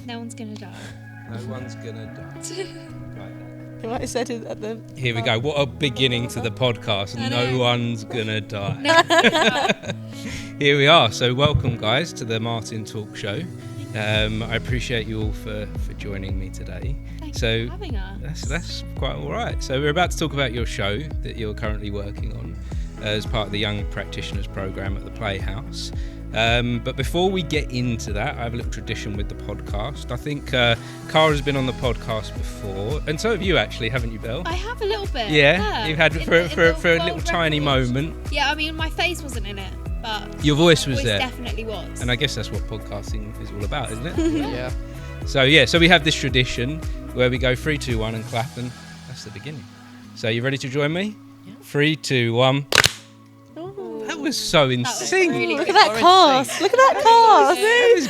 No one's gonna die. No one's gonna die. Right. You might have said it at the... Here we go. What a beginning to the podcast. No one's gonna die. Here we are. So welcome, guys, to the Martin Talk Show. I appreciate you all for joining me today. Thanks for having us. That's quite all right. So we're about to talk about your show that you're currently working on as part of the Young Practitioners program at the Playhouse. But before we get into that, I have a little tradition with the podcast. I think Cara's been on the podcast before, and so have you actually, haven't you, Belle? I have a little bit. Yeah. You've had for a little tiny moment. Yeah, I mean, my face wasn't in it, but your voice was there. Definitely was. And I guess that's what podcasting is all about, isn't it? Yeah. So we have this tradition where we go 3, 2, 1 and clap, and that's the beginning. So you ready to join me? Yeah. 3, 2, 1. That was so in sync. Really Look at that cast. Look at that cast.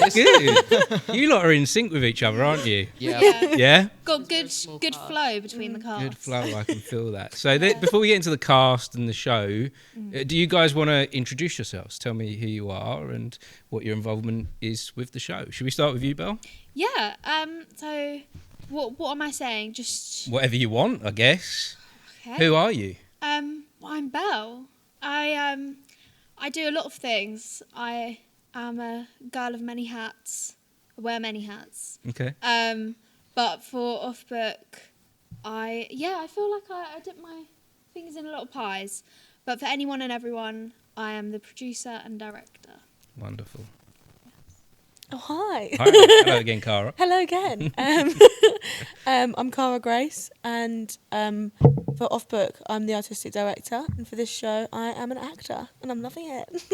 That was good. You lot are in sync with each other, aren't you? Yeah. Yeah? Got good flow between the cast. Good flow, I can feel that. So before we get into the cast and the show, do you guys want to introduce yourselves? Tell me who you are and what your involvement is with the show. Should we start with you, Belle? Yeah. So what am I saying? Just whatever you want, I guess. Okay. Who are you? I'm Belle. I do a lot of things. I am a girl of many hats. I wear many hats. Okay. But for Offbook, I feel like I dip my fingers in a lot of pies. But for anyone and everyone, I am the producer and director. Wonderful. Oh, hi. Hi. Hello again, Cara. Hello again. I'm Cara-Grace, and for Offbook, I'm the artistic director, and for this show, I am an actor, and I'm loving it.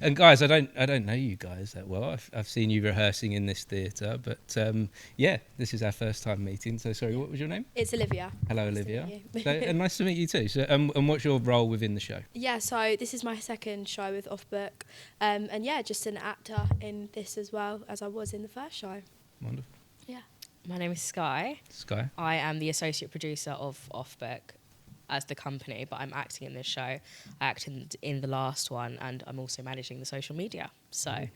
And guys, I don't know you guys that well. I've seen you rehearsing in this theatre, but this is our first time meeting. So sorry, what was your name? It's Olivia. Hello, Olivia. And nice to meet you too. So, and what's your role within the show? Yeah, so this is my second show with Offbook, and just an actor in this as well as I was in the first show. Wonderful. Yeah. My name is Skye. Skye. I am the associate producer of Offbook as the company, but I'm acting in this show. I acted in the last one, and I'm also managing the social media. So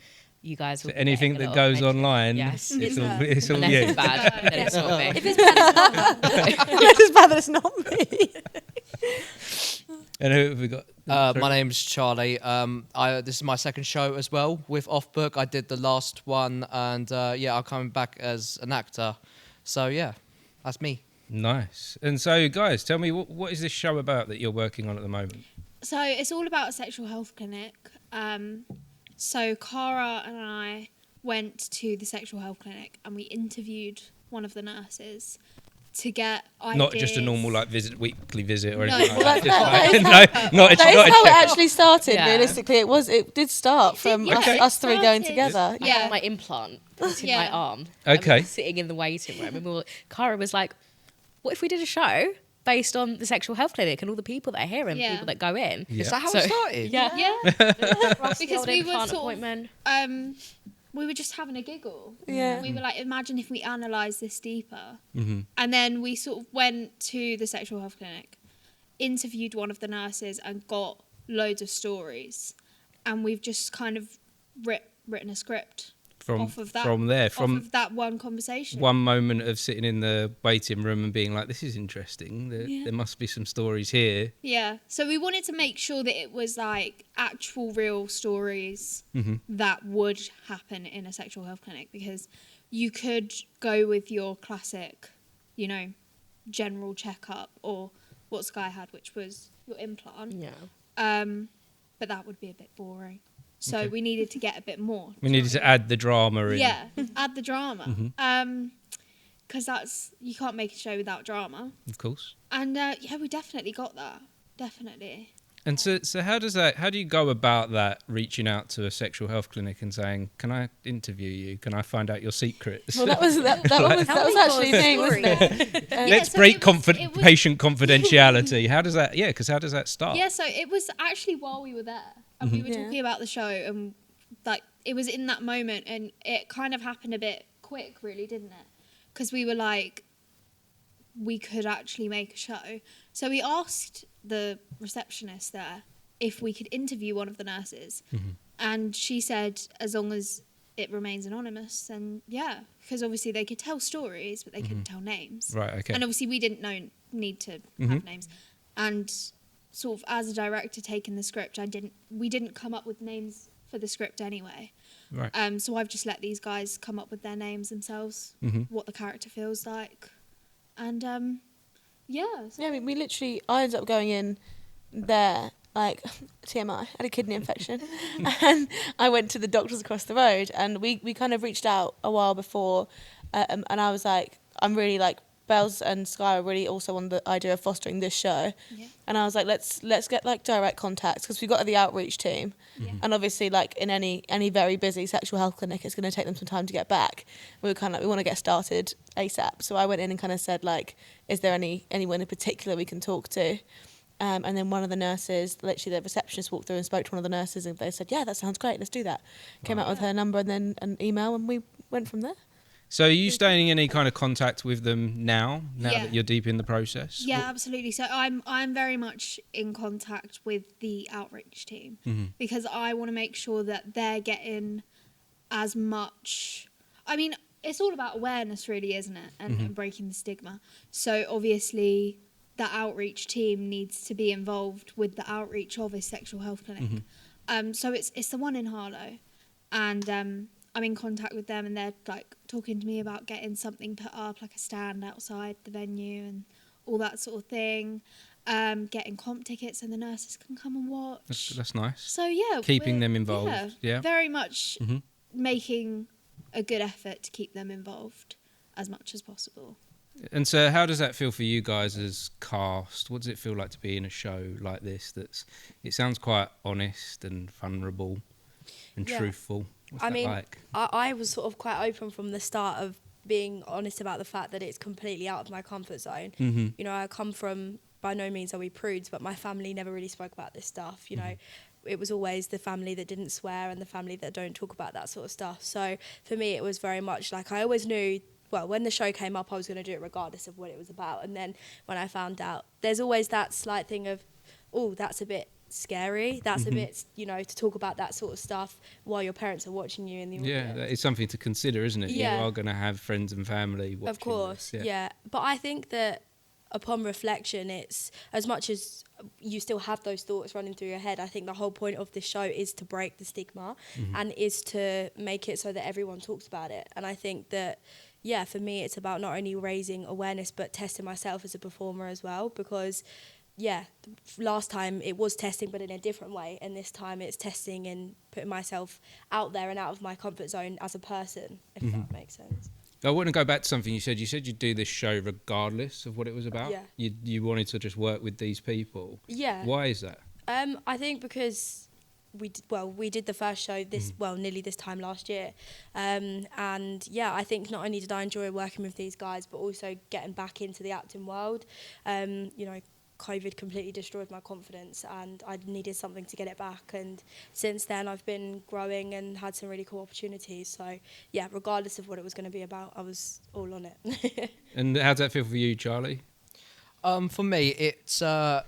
you guys will anything that goes online, yes, it's all unless you. It's bad, then it's not me. If it's bad, it's not me. Unless it's bad, it's not me. And who have we got? My name's Charlie. This is my second show as well with Offbook. I did the last one, and I'm coming back as an actor. So yeah, that's me. Nice. And so, guys, tell me, what is this show about that you're working on at the moment? So it's all about a sexual health clinic. So Cara and I went to the sexual health clinic and we interviewed one of the nurses to get ideas. Not just a normal weekly visit or No. anything Well, like that is that. how it actually started. Yeah. Realistically, it did start from us three going together. I had my implant put in my arm. Okay. And we were sitting in the waiting room, and Cara was like, "What if we did a show based on the sexual health clinic and all the people that are here and people that go in?" Yeah. Is that how it started? Yeah. Because we were implant sort appointment. of, we were just having a giggle. Yeah. We were like, imagine if we analysed this deeper. Mm-hmm. And then we sort of went to the sexual health clinic, interviewed one of the nurses and got loads of stories. And we've just kind of written a script off of that one conversation. One moment of sitting in the waiting room and being like, this is interesting. There must be some stories here. Yeah. So we wanted to make sure that it was like actual real stories that would happen in a sexual health clinic, because you could go with your classic, general checkup or what Skye had, which was your implant. Yeah. But that would be a bit boring. So we needed to get a bit more. We needed to add the drama in. Yeah, add the drama. Because you can't make a show without drama. Of course. And we definitely got that. Definitely. And so how do you go about that, reaching out to a sexual health clinic and saying, can I interview you? Can I find out your secrets? Well, that was actually the thing, wasn't it? Let's break patient confidentiality. How does that start? Yeah, so it was actually while we were there and we were talking about the show, and like it was in that moment, and it kind of happened a bit quick, really, didn't it? Because we were like, we could actually make a show. So we asked the receptionist there if we could interview one of the nurses, and she said as long as it remains anonymous. And yeah, because obviously they could tell stories, but they couldn't tell names. Right, okay. And obviously we didn't need to have names. And sort of as a director taking the script, we didn't come up with names for the script anyway. Right. So I've just let these guys come up with their names themselves, what the character feels like. And yeah. Yeah, I mean, I ended up going in there, like, TMI, I had a kidney infection. And I went to the doctors across the road, and we kind of reached out a while before, and I was like, I'm really, like, Bells and Skye are really also on the idea of fostering this show. Yeah. And I was like, let's get, like, direct contacts, because we've got the outreach team. Yeah. And obviously, like, in any very busy sexual health clinic, it's going to take them some time to get back. We were kind of like, we want to get started ASAP. So I went in and kind of said, like, is there anyone in particular we can talk to? And then one of the nurses, literally the receptionist, walked through and spoke to one of the nurses, and they said, yeah, that sounds great, let's do that. Came out with her number and then an email, and we went from there. So are you staying in any kind of contact with them now Yeah. that you're deep in the process? Yeah, absolutely. So I'm very much in contact with the outreach team because I want to make sure that they're getting as much. I mean, it's all about awareness, really, isn't it? And breaking the stigma. So obviously, the outreach team needs to be involved with the outreach of a sexual health clinic. So it's the one in Harlow, and I'm in contact with them, and they're like talking to me about getting something put up, like a stand outside the venue and all that sort of thing. Getting comp tickets, and the nurses can come and watch. That's nice. So yeah, Keeping them involved. Yeah. Very much making a good effort to keep them involved as much as possible. And so how does that feel for you guys as cast? What does it feel like to be in a show like this it sounds quite honest and vulnerable and truthful? What's that like? I was sort of quite open from the start of being honest about the fact that it's completely out of my comfort zone. You know, I come from, by no means are we prudes, but my family never really spoke about this stuff. You know, it was always the family that didn't swear and the family that don't talk about that sort of stuff. So for me, it was very much like I always knew, well, when the show came up, I was going to do it regardless of what it was about. And then when I found out, there's always that slight thing of, oh, that's a bit scary. That's a bit, you know, to talk about that sort of stuff while your parents are watching you in the audience. Yeah, that is something to consider, isn't it? Yeah. You are going to have friends and family watching. Of course, this. yeah. But I think that upon reflection, it's as much as you still have those thoughts running through your head, I think the whole point of this show is to break the stigma and is to make it so that everyone talks about it. And I think that, yeah, for me, it's about not only raising awareness, but testing myself as a performer as well, because yeah, last time it was testing, but in a different way. And this time it's testing and putting myself out there and out of my comfort zone as a person, if that makes sense. I want to go back to something you said. You said you'd do this show regardless of what it was about. Yeah. You wanted to just work with these people. Yeah. Why is that? I think because we did the first show nearly this time last year. And yeah, I think not only did I enjoy working with these guys, but also getting back into the acting world. You know, COVID completely destroyed my confidence and I needed something to get it back, and since then I've been growing and had some really cool opportunities. So yeah, regardless of what it was going to be about, I was all on it. And how does that feel for you, Charlie? For me, it's sort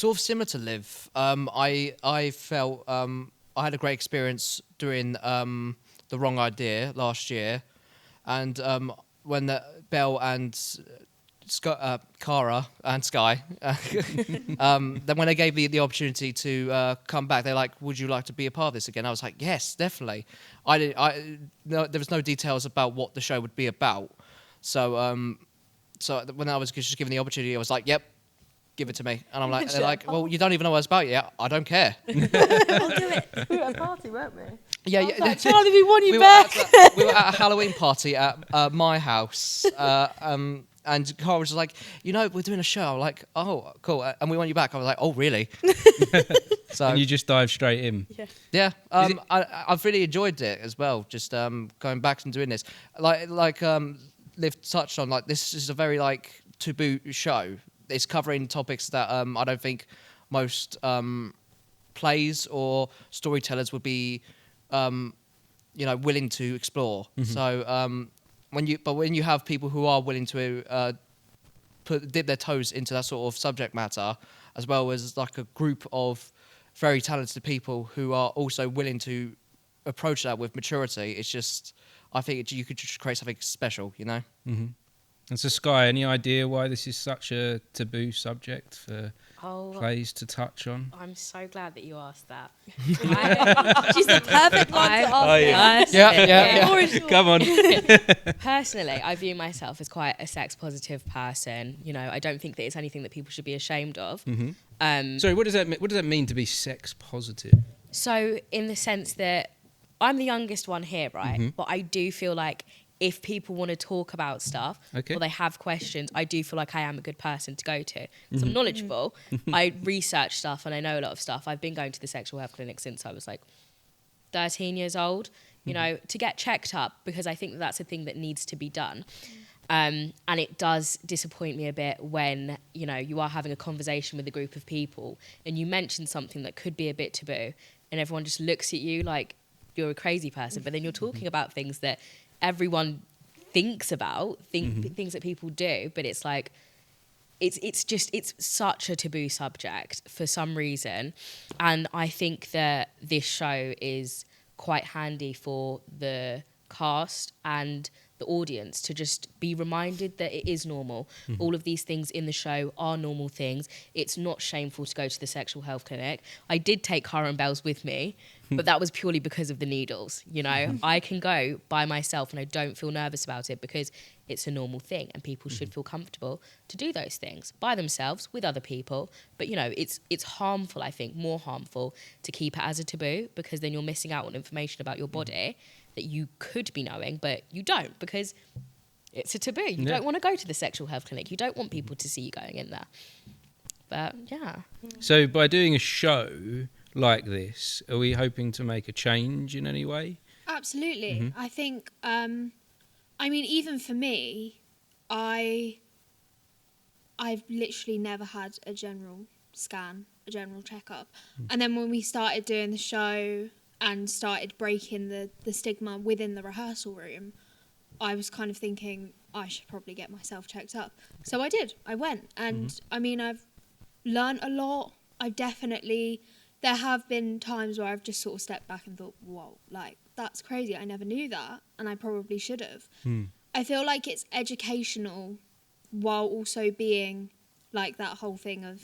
of similar to Liv. I felt I had a great experience doing The Wrong Idea last year, and when Belle and Cara and Skye, then when they gave me the opportunity to come back, they're like, "Would you like to be a part of this again?" I was like, "Yes, definitely." There was no details about what the show would be about, so when I was just given the opportunity, I was like, "Yep, give it to me." And I'm like, they're like, "Well, you don't even know what it's about yet." I don't care. I'll do it. We were at a party, weren't we? Yeah, I was like, Charlie, we want you we back. We were at a Halloween party at my house. And Cara was like, "You know, we're doing a show." I'm like, "Oh, cool." And we want you back. I was like, "Oh, really?" So And you just dive straight in. Yeah. yeah, I've really enjoyed it as well. Just going back and doing this, like Liv touched on, like this is a very like taboo show. It's covering topics that I don't think most plays or storytellers would be, willing to explore. So. When you have people who are willing to dip their toes into that sort of subject matter, as well as like a group of very talented people who are also willing to approach that with maturity, it's just, I think you could just create something special, you know? Mm-hmm. And so, Skye, any idea why this is such a taboo subject for plays to touch on? I'm so glad that you asked that. She's the perfect one to ask. Yeah. Come on. Personally, I view myself as quite a sex positive person. You know, I don't think that it's anything that people should be ashamed of. Mm-hmm. Sorry, what does that mean to be sex positive? So, in the sense that I'm the youngest one here, right? Mm-hmm. But I do feel like if people want to talk about stuff or they have questions, I do feel like I am a good person to go to. Because I'm knowledgeable. I research stuff and I know a lot of stuff. I've been going to the sexual health clinic since I was like 13 years old, you know, to get checked up, because I think that that's a thing that needs to be done. And it does disappoint me a bit when, you know, you are having a conversation with a group of people and you mention something that could be a bit taboo and everyone just looks at you like you're a crazy person, but then you're talking about things that everyone thinks about, things that people do, but it's like, it's such a taboo subject for some reason. And I think that this show is quite handy for the cast and the audience to just be reminded that it is normal. All of these things in the show are normal things. It's not shameful to go to the sexual health clinic. I did take Cara and Bells with me, but that was purely because of the needles. You know, I can go by myself and I don't feel nervous about it because it's a normal thing and people should feel comfortable to do those things by themselves with other people. But, you know, it's harmful, I think, more harmful to keep it as a taboo, because then you're missing out on information about your body that you could be knowing, but you don't, because it's a taboo. You don't want to go to the sexual health clinic. You don't want people to see you going in there. But, yeah. So by doing a show like this, are we hoping to make a change in any way? Absolutely. I think, I mean, even for me, I've literally never had a general scan, a general checkup. And then when we started doing the show and started breaking the stigma within the rehearsal room, I was kind of thinking I should probably get myself checked up. So I did. I went. And I mean, I've learned a lot. There have been times where I've just sort of stepped back and thought, whoa, like, that's crazy. I never knew that. And I probably should have. I feel like it's educational while also being like that whole thing of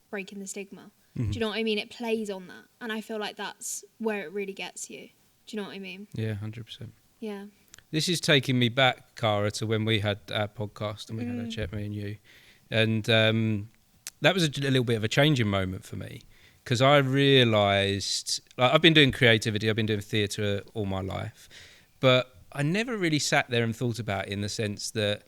breaking the stigma. Do you know what I mean? It plays on that. And I feel like that's where it really gets you. Do you know what I mean? Yeah, 100%. Yeah. This is taking me back, Cara, to when we had our podcast and we had a chat, me and you. And that was a little bit of a changing moment for me, because I realised, like, I've been doing creativity, I've been doing theatre all my life, but I never really sat there and thought about it in the sense that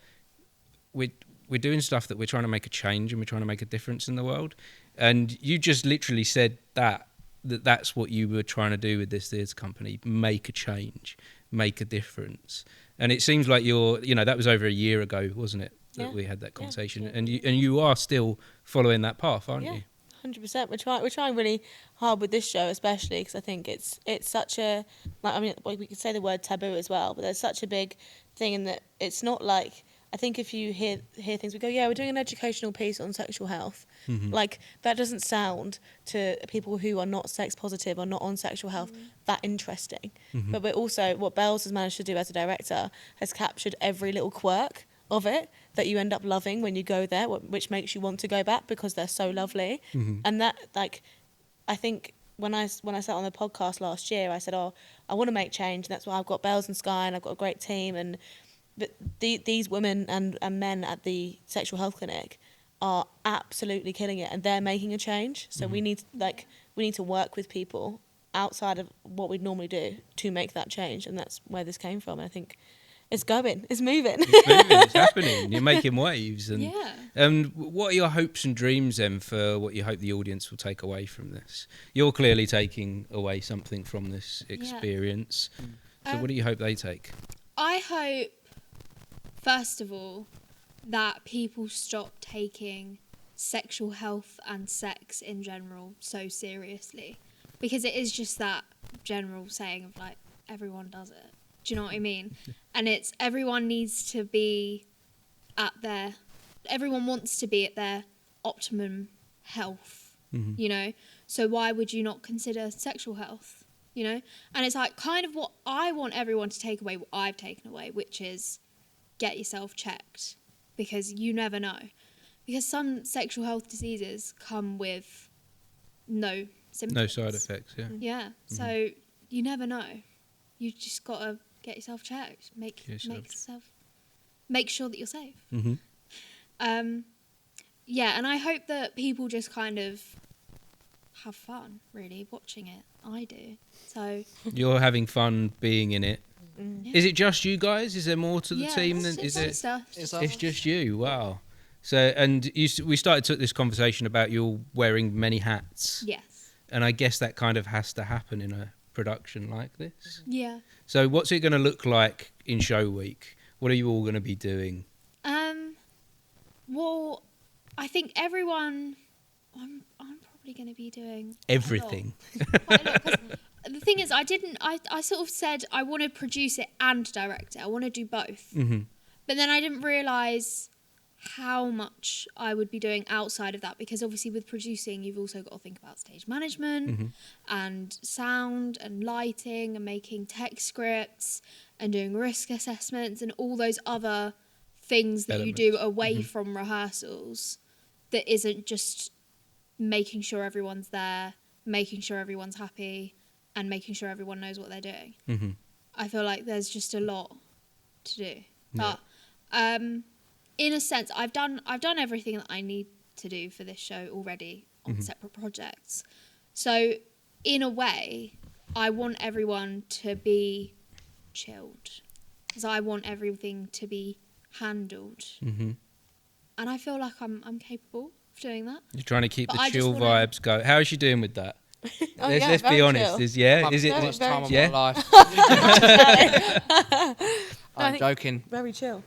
we're doing stuff that we're trying to make a change and we're trying to make a difference in the world. And you just literally said that's what you were trying to do with this theatre company: make a change, make a difference. And it seems like that was over a year ago, wasn't it, that we had that conversation? Yeah. And you are still following that path, aren't you? 100%. We're trying really hard with this show, especially because I think it's such a, like, I mean, we could say the word taboo as well, but there's such a big thing in that it's not like, I think if you hear things, we go, yeah, we're doing an educational piece on sexual health. Like, that doesn't sound to people who are not sex positive or not on sexual health that interesting. But we're also, what Bells has managed to do as a director has captured every little quirk of it that you end up loving when you go there, which makes you want to go back because they're so lovely. And that, like, I think when I sat on the podcast last year, I said, I want to make change. And that's why I've got Bells and Skye, and I've got a great team. But these women and men at the sexual health clinic are absolutely killing it, and they're making a change. So we need to work with people outside of what we'd normally do to make that change, and that's where this came from. And I think it's moving. It's moving, it's happening. You're making waves. And what are your hopes and dreams then for what you hope the audience will take away from this? You're clearly taking away something from this experience. So what do you hope they take? I hope, first of all, that people stop taking sexual health and sex in general so seriously, because it is just that general saying of, like, everyone does it. Do you know what I mean? And it's, everyone needs to be everyone wants to be at their optimum health, you know? So why would you not consider sexual health? you know? And it's like kind of what I want everyone to take away, what I've taken away, which is get yourself checked, because you never know. Because some sexual health diseases come with no symptoms. No side effects, yeah. Yeah, so you never know. You just got to get yourself checked. Make sure that you're safe. Yeah, and I hope that people just kind of have fun, really, watching it. I do. So you're having fun being in it. Yeah. Is it just you guys? Is there more to the team than is it? It's just you. Wow. So, and we started this conversation about you all wearing many hats. Yes. And I guess that kind of has to happen in a production like this. Yeah. So, what's it going to look like in show week? What are you all going to be doing? Well, I think everyone. I'm probably going to be doing everything. Quite a lot, 'cause the thing is, I sort of said I want to produce it and direct it. I want to do both. But then I didn't realise how much I would be doing outside of that, because obviously with producing you've also got to think about stage management and sound and lighting and making text scripts and doing risk assessments and all those other things that you do away from rehearsals, that isn't just making sure everyone's there, making sure everyone's happy and making sure everyone knows what they're doing. I feel like there's just a lot to do. But in a sense, I've done everything that I need to do for this show already on separate projects. So in a way, I want everyone to be chilled, because I want everything to be handled. And I feel like I'm capable of doing that. You're trying to keep the chill vibes going. How is she doing with that? Let's be honest. Is it time of yeah? my life? I'm joking. Very chill.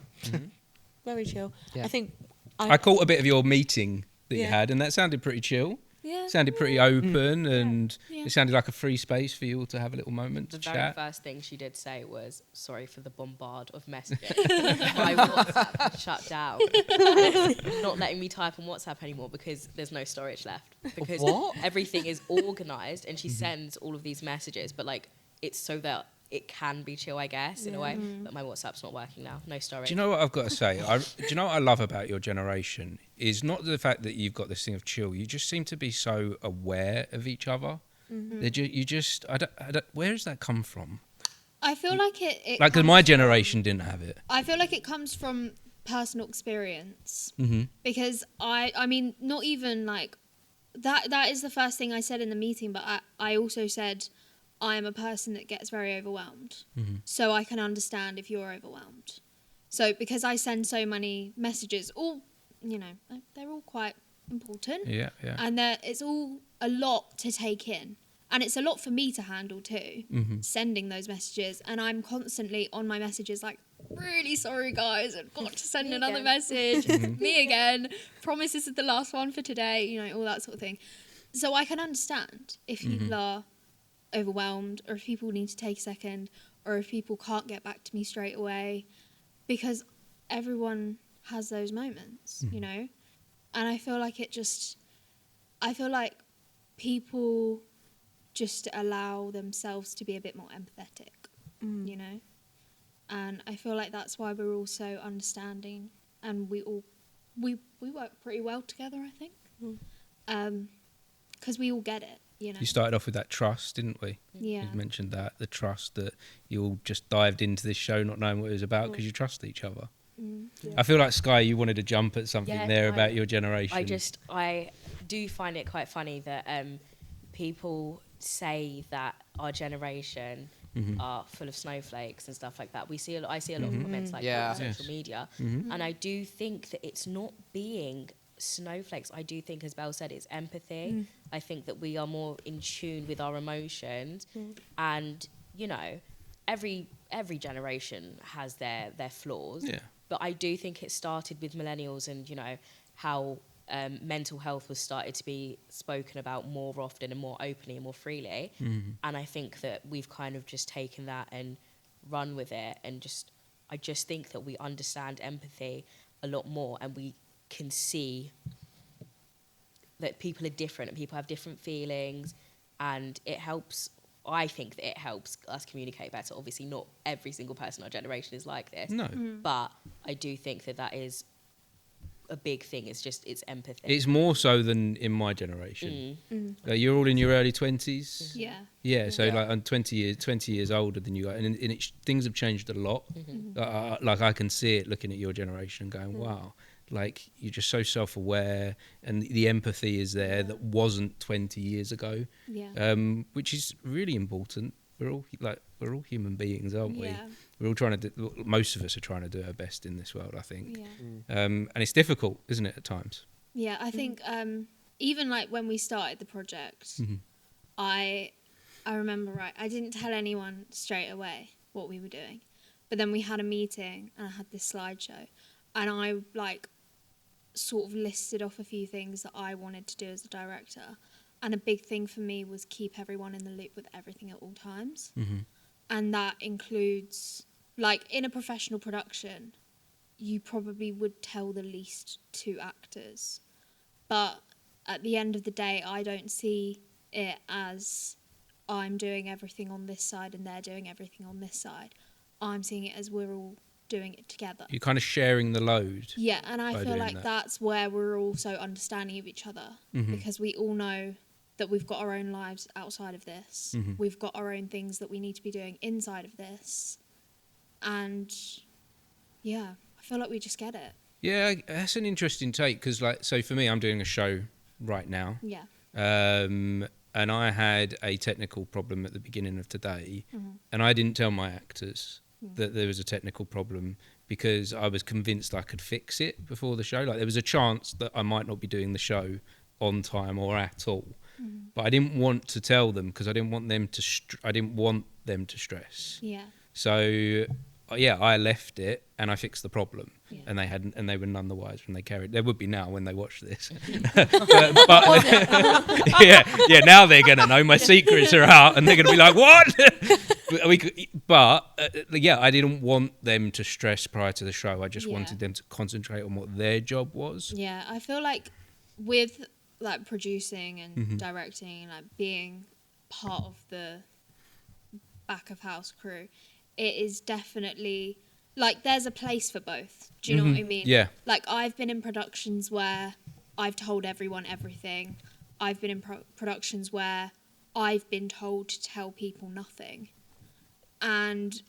Very chill. Yeah. I think I caught a bit of your meeting that you had, and that sounded pretty chill. Yeah. Sounded pretty open, and it sounded like a free space for you all to have a little moment to The chat. very first thing she did say was, sorry for the bombard of messages. My WhatsApp shut down. It's not letting me type on WhatsApp anymore because there's no storage left. Because everything is organised, and she sends all of these messages, but like it's so that it can be chill, I guess, in a way. But my WhatsApp's not working now. No storage. Do you know what I've got to say? Do you know what I love about your generation? Is not the fact that you've got this thing of chill. You just seem to be so aware of each other. Where does that come from? I feel like it like, because my generation didn't have it. I feel like it comes from personal experience. Because I mean, not even like that is the first thing I said in the meeting, but I also said I am a person that gets very overwhelmed. So I can understand if you're overwhelmed. So because I send so many messages, all, you know, they're all quite important. Yeah. And it's all a lot to take in. And it's a lot for me to handle too, sending those messages. And I'm constantly on my messages like, really sorry guys, I've got to send another message. Me again. Promise this is the last one for today. You know, all that sort of thing. So I can understand if people are overwhelmed, or if people need to take a second, or if people can't get back to me straight away, because everyone has those moments, you know. And I feel like people just allow themselves to be a bit more empathetic, you know. And I feel like that's why we're all so understanding, and we work pretty well together, I think, because we all get it. You know. You started off with that trust, didn't we? Yeah. You mentioned the trust, that you all just dived into this show not knowing what it was about because you trust each other. I feel like, Skye, you wanted to jump at something about your generation. I do find it quite funny that people say that our generation are full of snowflakes and stuff like that. I see a lot of comments like that on social media, and I do think that it's not being snowflakes. I do think, as Belle said, it's empathy. I think that we are more in tune with our emotions, and you know, every generation has their flaws. Yeah. But I do think it started with millennials, and you know how mental health was started to be spoken about more often and more openly and more freely. And I think that we've kind of just taken that and run with it, and I just think that we understand empathy a lot more, and we can see that people are different and people have different feelings, and it helps I think that it helps us communicate better. Obviously, not every single person in our generation is like this. No. But I do think that is a big thing. It's empathy. It's more so than in my generation. You're all in your early 20s. Yeah. So like I'm 20 years older than you are, and things have changed a lot. Like I can see it looking at your generation and going, wow. Like you're just so self-aware, and the empathy is there that wasn't 20 years ago. Which is really important. We're all human beings, aren't we? We're all trying to do, most of us are trying to do our best in this world, I think. And it's difficult, isn't it, at times? Yeah, I think even like when we started the project, I remember I didn't tell anyone straight away what we were doing, but then we had a meeting and I had this slideshow, and I like sort of listed off a few things that I wanted to do as a director, and a big thing for me was keep everyone in the loop with everything at all times. And that includes, like, in a professional production, you probably would tell the least to actors, but at the end of the day I don't see it as I'm doing everything on this side and they're doing everything on this side. I'm seeing it as we're all doing it together. You're kind of sharing the load. Yeah, and I feel like that's where we're also understanding of each other, because we all know that we've got our own lives outside of this. We've got our own things that we need to be doing inside of this. And yeah, I feel like we just get it. Yeah, that's an interesting take, because like, so for me, I'm doing a show right now. Yeah. And I had a technical problem at the beginning of today, and I didn't tell my actors that there was a technical problem, because I was convinced I could fix it before the show. Like there was a chance that I might not be doing the show on time or at all, but I didn't want to tell them because I didn't want them to stress. Yeah. So I left it and I fixed the problem, and they were none the wiser, and they carried. There would be now when they watch this, but now they're gonna know my secrets are out, and they're gonna be like, what? I didn't want them to stress prior to the show. I just wanted them to concentrate on what their job was. Yeah, I feel like with like producing and directing, like being part of the back of house crew, it is definitely like there's a place for both. Do you know what I mean? Yeah. Like I've been in productions where I've told everyone everything. I've been in productions where I've been told to tell people nothing. And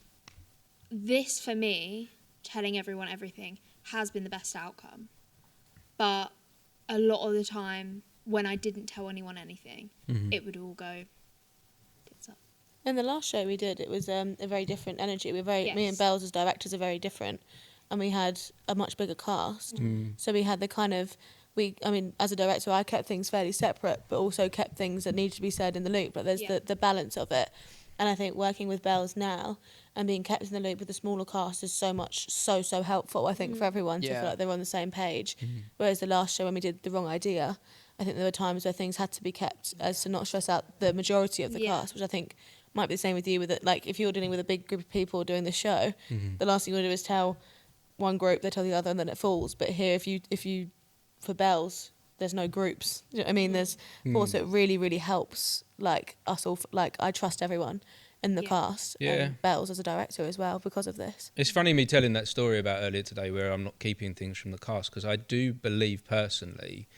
this, for me, telling everyone everything, has been the best outcome. But a lot of the time, when I didn't tell anyone anything, it would all go tits up. In the last show we did, it was a very different energy. Me and Bells as directors are very different, and we had a much bigger cast. So we had the kind of, as a director, I kept things fairly separate, but also kept things that needed to be said in the loop. But there's the balance of it. And I think working with Bells now and being kept in the loop with a smaller cast is so helpful, I think, for everyone to feel like they're on the same page. Whereas the last show, when we did The Wrong Idea, I think there were times where things had to be kept as to not stress out the majority of the cast, which I think might be the same with you. With it, like if you're dealing with a big group of people doing the show, the last thing you want to do is tell one group, they tell the other, and then it falls. But here, if you for Bells, there's no groups. You know what I mean? There's also it really helps like us all. Like I trust everyone in the cast and Bells as a director as well because of this. It's funny me telling that story about earlier today where I'm not keeping things from the cast, because I do believe personally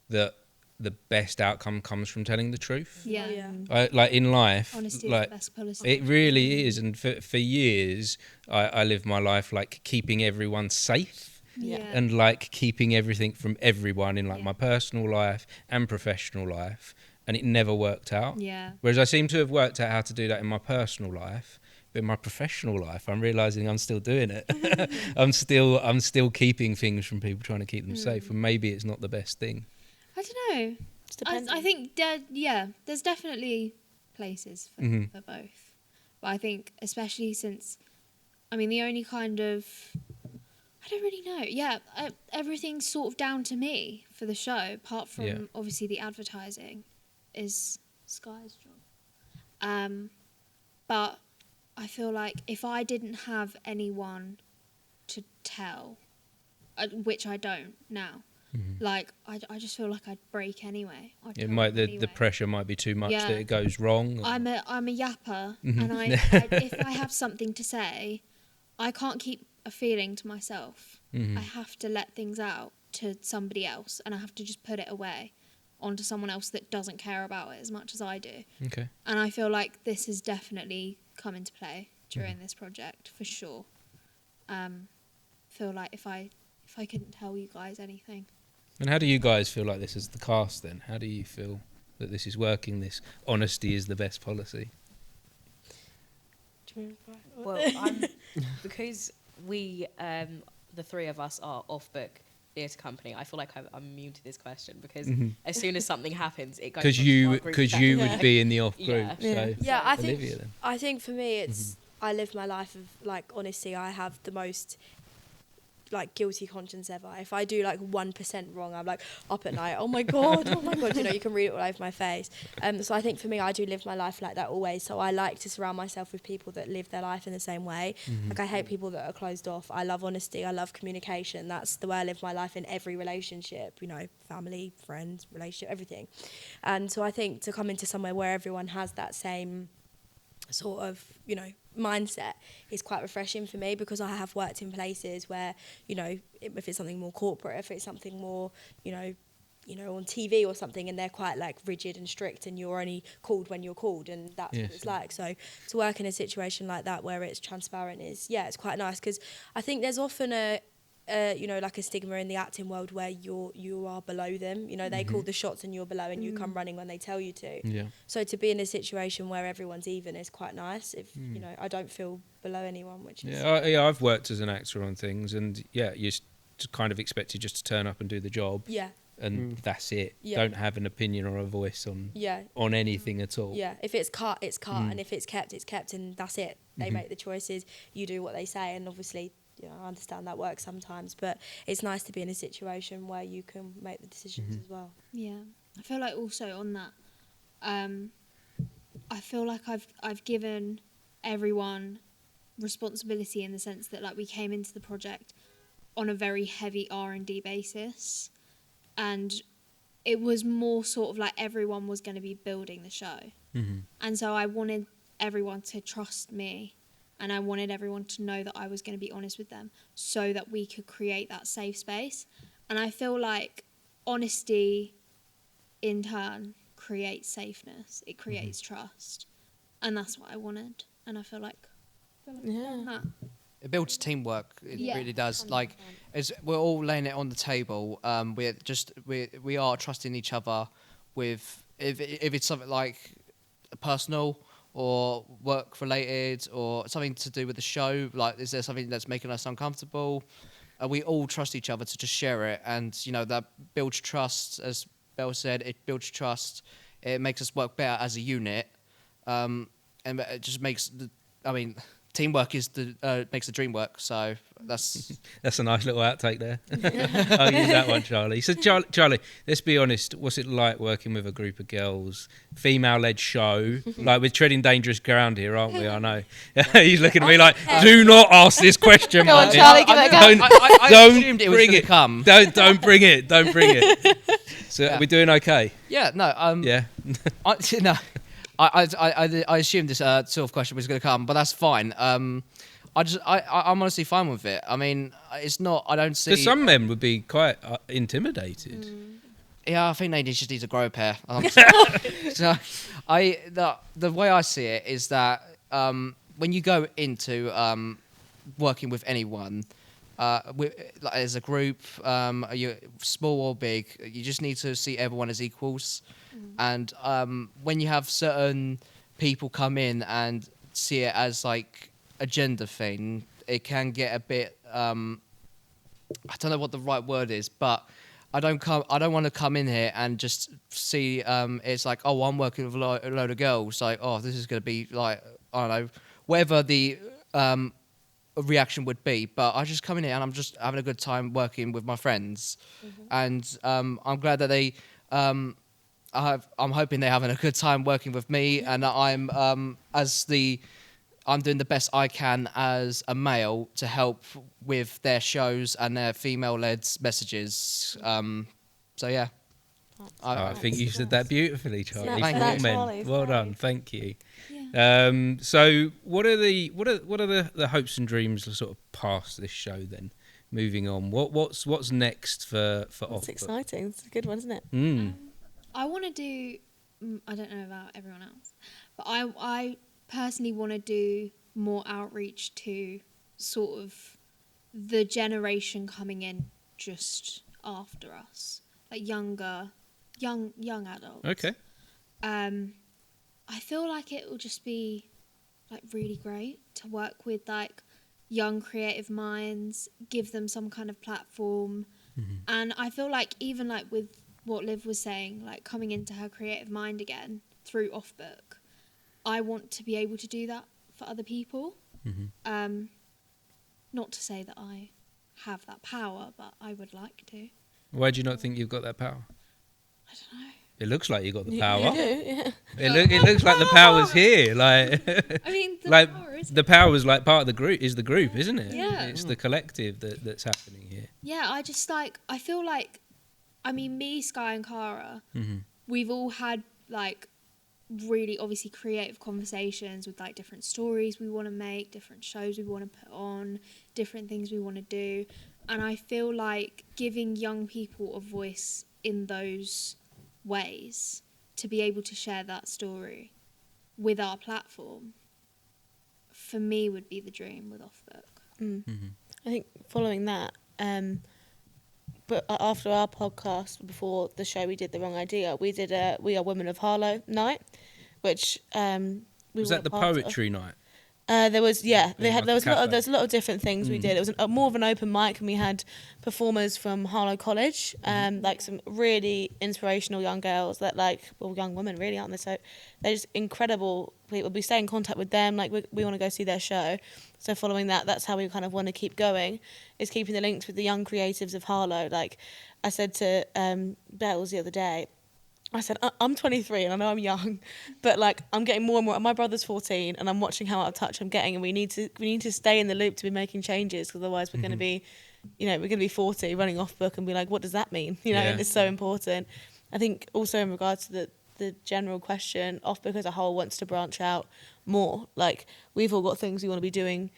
that the best outcome comes from telling the truth. Like in life, honesty like, is the best policy. It really is, and for years I lived my life like keeping everyone safe. And like keeping everything from everyone in like my personal life and professional life, and it never worked out. Whereas I seem to have worked out how to do that in my personal life, but in my professional life I'm realizing I'm still doing it. I'm still keeping things from people, trying to keep them safe, and maybe it's not the best thing. I don't know. I think there's definitely places for both, but I think especially since the only kind of, I don't really know. Everything's sort of down to me for the show, apart from obviously the advertising is Skye's job. But I feel like if I didn't have anyone to tell, which I don't now, Like, I just feel like I'd break anyway. The pressure might be too much that it goes wrong. I'm a yapper, and if I have something to say, I can't keep a feeling to myself. I have to let things out to somebody else, and I have to just put it away onto someone else that doesn't care about it as much as I do. Okay. And I feel like this has definitely come into play during this project, for sure. Feel like if I couldn't tell you guys anything. And how do you guys feel like this as the cast then? How do you feel that this is working, this honesty is the best policy? Well, because we, the three of us are Offbook Theatre Company, I feel like I'm immune to this question because as soon as something happens, it goes. Because you would be in the off group. Yeah, so Olivia, I think for me, it's I live my life of like honesty. I have the most like guilty conscience ever. If I do like 1% wrong, I'm like up at night, oh my god, you know, you can read it all over my face. So I think for me, I do live my life like that always. So I like to surround myself with people that live their life in the same way. Like I hate people that are closed off. I love honesty, I love communication. That's the way I live my life in every relationship, you know, family, friends, relationship, everything. And so I think to come into somewhere where everyone has that same sort of, you know, mindset is quite refreshing for me, because I have worked in places where, you know, if it's something more corporate, if it's something more, you know, on TV or something, and they're quite like rigid and strict, and you're only called when you're called, and that's what it's like. So to work in a situation like that where it's transparent is, it's quite nice, because I think there's often you know, like a stigma in the acting world where you are below them. You know, they call the shots and you're below, and you come running when they tell you to. Yeah. So to be in a situation where everyone's even is quite nice. If you know, I don't feel below anyone, which is I've worked as an actor on things, and you're kind of expected just to turn up and do the job. Yeah. And that's it. Don't have an opinion or a voice on anything at all. Yeah. If it's cut, it's cut, and if it's kept, and that's it. They make the choices. You do what they say, and obviously, you know, I understand that works sometimes, but it's nice to be in a situation where you can make the decisions as well. Yeah, I feel like also on that, I feel like I've given everyone responsibility in the sense that like we came into the project on a very heavy R&D basis, and it was more sort of like everyone was going to be building the show, and so I wanted everyone to trust me. And I wanted everyone to know that I was going to be honest with them so that we could create that safe space. And I feel like honesty, in turn, creates safeness. It creates trust. And that's what I wanted. And I feel like it builds teamwork. It really does. 100%. Like, as we're all laying it on the table, we are trusting each other with, if it's something like personal or work related or something to do with the show, like is there something that's making us uncomfortable, we all trust each other to just share it, and you know that builds trust. As Belle said, it builds trust, it makes us work better as a unit, and it just makes teamwork is makes the dream work. So that's a nice little outtake there. I'll use that one, Charlie. So Charlie, let's be honest. What's it like working with a group of girls, female-led show? Like we're treading dangerous ground here, aren't we? I know. He's looking at me like, do not ask this question. Go on, Charlie, give it a go. I assumed it was going to come. Don't bring it. Don't bring it. So are we doing okay? Yeah. No. No. I assumed this sort of question was going to come, but that's fine. I'm honestly fine with it. I mean, it's not. I don't see. But some men would be quite intimidated. Yeah, I think they just need to grow a pair. So, the way I see it is that when you go into working with anyone, like as a group, you're small or big, you just need to see everyone as equals. And when you have certain people come in and see it as like a gender thing, it can get a bit I don't know what the right word is, but I don't want to come in here and just see it's like, oh, I'm working with a load of girls, like, oh, this is going to be like, I don't know, whatever the reaction would be, but I just come in here and I'm just having a good time working with my friends, and I'm glad that they I'm hoping they're having a good time working with me, and I'm I'm doing the best I can as a male to help with their shows and their female-led messages. So yeah. I think you said that beautifully, Charlie. Thank For you. men. Charlie's Well great. done, thank you. Yeah. So what are the hopes and dreams sort of past this show then? Moving on, what's next for It's Offbook? exciting. It's a good one, isn't it? I want to do. I don't know about everyone else, but I personally want to do more outreach to sort of the generation coming in just after us, like young adults. Okay. I feel like it will just be like really great to work with like young creative minds, give them some kind of platform. And I feel like even like with what Liv was saying, like coming into her creative mind again through Offbook, I want to be able to do that for other people. Not to say that I have that power, but I would like to. Why do you not think you've got that power? I don't know. It looks like you got the power. You do, yeah. It looks like the power's here. Like, I mean, the like power is the power is like part of the group. Is the group, isn't it? Yeah. It's the collective that's happening here. Yeah, I just like, I feel like, I mean, me, Skye and Cara, we've all had like really obviously creative conversations with like different stories we want to make, different shows we want to put on, different things we want to do. And I feel like giving young people a voice in those ways to be able to share that story with our platform, for me, would be the dream with Offbook. I think following that, but after our podcast, before the show, we did The Wrong Idea. We did a We Are Women of Harlow night, which we Was were that the a part of. poetry night? There was like there was a there's a lot of different things we did. It was more of an open mic, and we had performers from Harlow College, like some really inspirational young girls that young women really, aren't they? So they're just incredible people. We stay in contact with them. Like we want to go see their show. So following that, that's how we kind of want to keep going, is keeping the links with the young creatives of Harlow. Like I said to Bells the other day, I said, I'm 23 and I know I'm young, but like I'm getting more and more. My brother's 14 and I'm watching how out of touch I'm getting, and we need to stay in the loop to be making changes, because otherwise we're going to be, we're going to be 40 running Offbook and be like, what does that mean? And it's so important. I think also in regards to the general question, Offbook as a whole wants to branch out more. Like we've all got things we want to be doing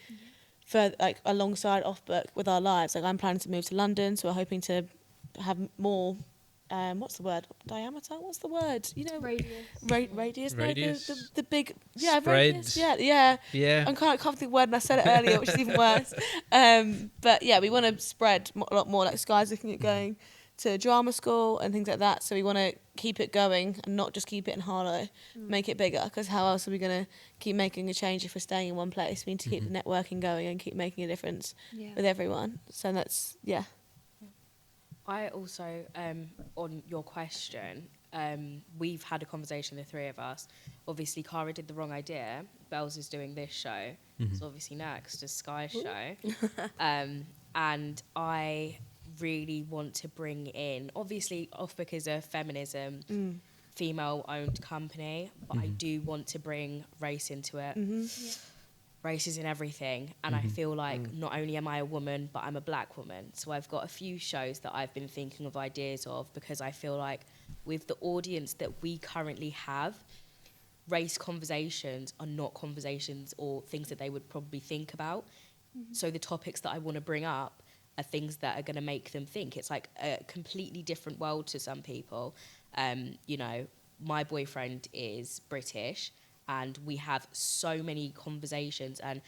for like alongside Offbook with our lives. Like I'm planning to move to London, so we're hoping to have more. What's the word? Diameter? What's the word? Radius. Radius. Radius. No, the big. Yeah, Radius. Yeah. I can't think of the word, and I said it earlier, which is even worse. But yeah, we want to spread a lot more. Like Skye's looking at going to drama school and things like that. So we want to keep it going and not just keep it in Harlow, make it bigger. Because how else are we going to keep making a change if we're staying in one place? We need to keep the networking going and keep making a difference with everyone. So that's I also, on your question, we've had a conversation, the three of us. Obviously, Cara did The Wrong Idea. Bells is doing this show. So obviously next is Skye's show. And I really want to bring in, obviously, Offbook is a feminism, female-owned company, but I do want to bring race into it. Race is in everything, and I feel like not only am I a woman, but I'm a black woman. So I've got a few shows that I've been thinking of ideas of, because I feel like with the audience that we currently have, race conversations are not conversations or things that they would probably think about. So the topics that I want to bring up are things that are going to make them think. It's like a completely different world to some people. My boyfriend is British, and we have so many conversations and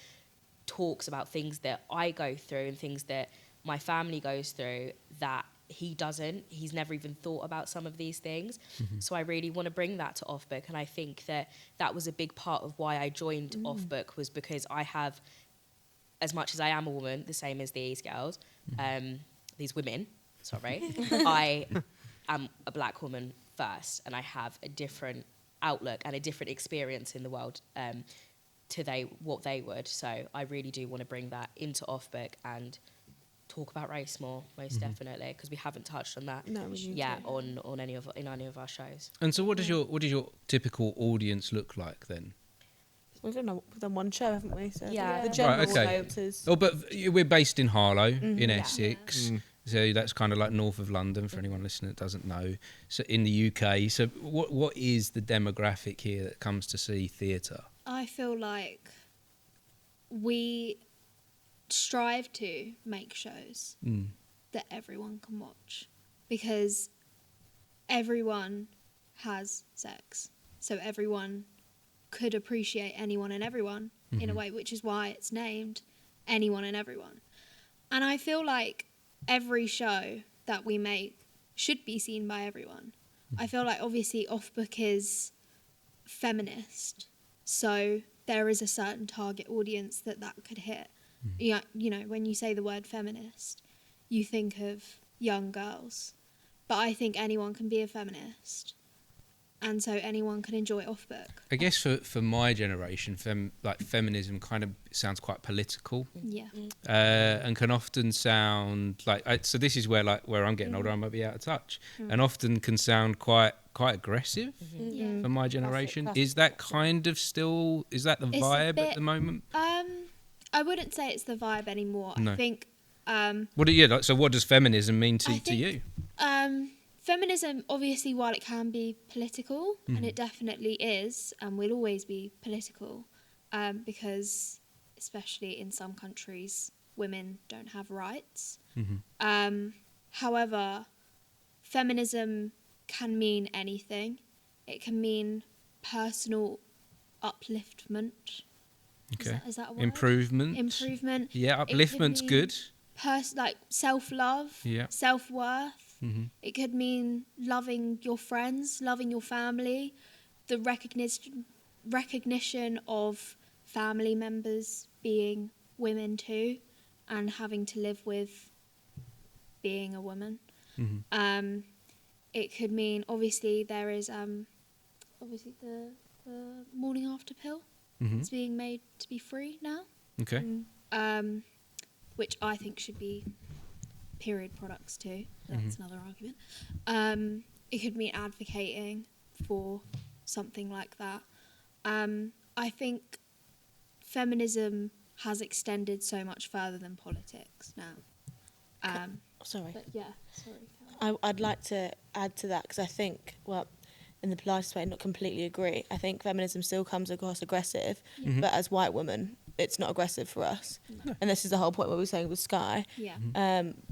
talks about things that I go through and things that my family goes through that he doesn't. He's never even thought about some of these things. So I really want to bring that to Offbook. And I think that was a big part of why I joined Offbook, was because I have, as much as I am a woman, the same as these girls, these women, I am a black woman first, and I have a different outlook and a different experience in the world to what they would. So I really do want to bring that into Offbook and talk about race more, most definitely, because we haven't touched on that yet on any of our shows. And so what does your typical audience look like then? We've done one show, haven't we? So Yeah. the general Right, okay. audiences. Oh, but we're based in Harlow, in Yeah. Essex. So that's kind of like north of London for anyone listening that doesn't know. So in the UK, so what is the demographic here that comes to see theatre? I feel like we strive to make shows that everyone can watch, because everyone has sex, so everyone could appreciate anyone and everyone in a way, which is why it's named Anyone and Everyone. And I feel like every show that we make should be seen by everyone. I feel like obviously Offbook is feminist, so there is a certain target audience that could hit. Yeah, you know, when you say the word feminist, you think of young girls, but I think anyone can be a feminist, and so anyone can enjoy Offbook. I guess for my generation, feminism kind of sounds quite political. Yeah. And can often sound like, so this is where I'm getting older, I might be out of touch, and often can sound quite aggressive for my generation. Classic. Is that kind of still, is that the It's a vibe bit, at the moment? I wouldn't say it's the vibe anymore. No. I think So what does feminism mean to you? Feminism, obviously, while it can be political, and it definitely is, and will always be political, because especially in some countries, women don't have rights. However, feminism can mean anything. It can mean personal upliftment. Okay. Is that a word? Improvement. Yeah, upliftment's good. Like self-love, self-worth. It could mean loving your friends, loving your family, the recognition of family members being women too, and having to live with being a woman. It could mean, obviously, there is obviously the morning after pill. It's being made to be free now. Okay. Which I think should be period products too. That's another argument. It could mean advocating for something like that. I think feminism has extended so much further than politics now. Sorry. But yeah, sorry. I'd like to add to that, because I think, well, in the politest way, not completely agree. I think feminism still comes across aggressive, but as white women, it's not aggressive for us. No. And this is the whole point what we were saying with Skye,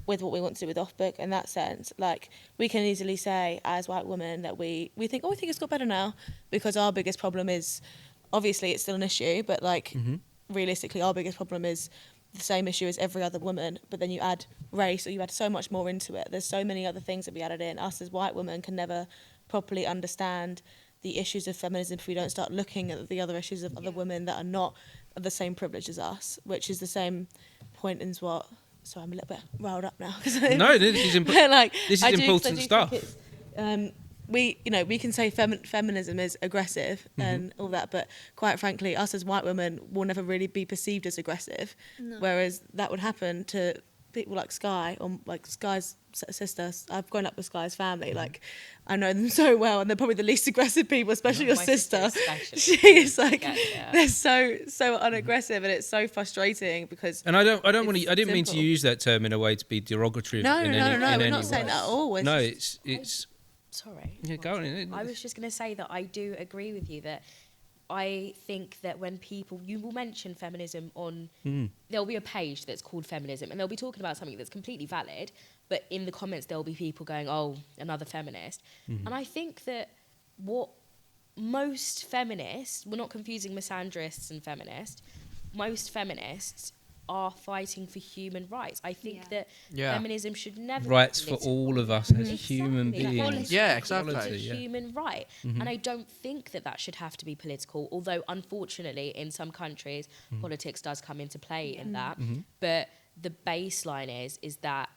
with what we want to do with Offbook. In that sense, like, we can easily say as white women that we think, I think it's got better now, because our biggest problem is, obviously it's still an issue, but like realistically our biggest problem is the same issue as every other woman, but then you add race, or you add so much more into it. There's so many other things that we added in. Us as white women can never properly understand the issues of feminism if we don't start looking at the other issues of other women that are not of the same privilege as us, which is the same point in what... Sorry, I'm a little bit riled up now. No, this is important stuff. We can say feminism is aggressive and all that, but quite frankly, us as white women will never really be perceived as aggressive, whereas that would happen to people like Skye, or like Skye's sister. I've grown up with Skye's family. Like, I know them so well, and they're probably the least aggressive people, especially your sister. She is like, they're so unaggressive, and it's so frustrating because. And I didn't mean to use that term in a way to be derogatory. No, we're not saying that at all. It's. Sorry. Yeah, go on. I was just going to say that I do agree with you that I think that when you will mention feminism on, there'll be a page that's called feminism, and they'll be talking about something that's completely valid, but in the comments there'll be people going, oh, another feminist. And I think that what most feminists, we're not confusing misandrists and feminists, most feminists are fighting for human rights. I think that feminism should never rights for all of us as human beings. Yeah, exactly. It's a human right. And I don't think that should have to be political, although unfortunately in some countries politics does come into play in that. But the baseline is that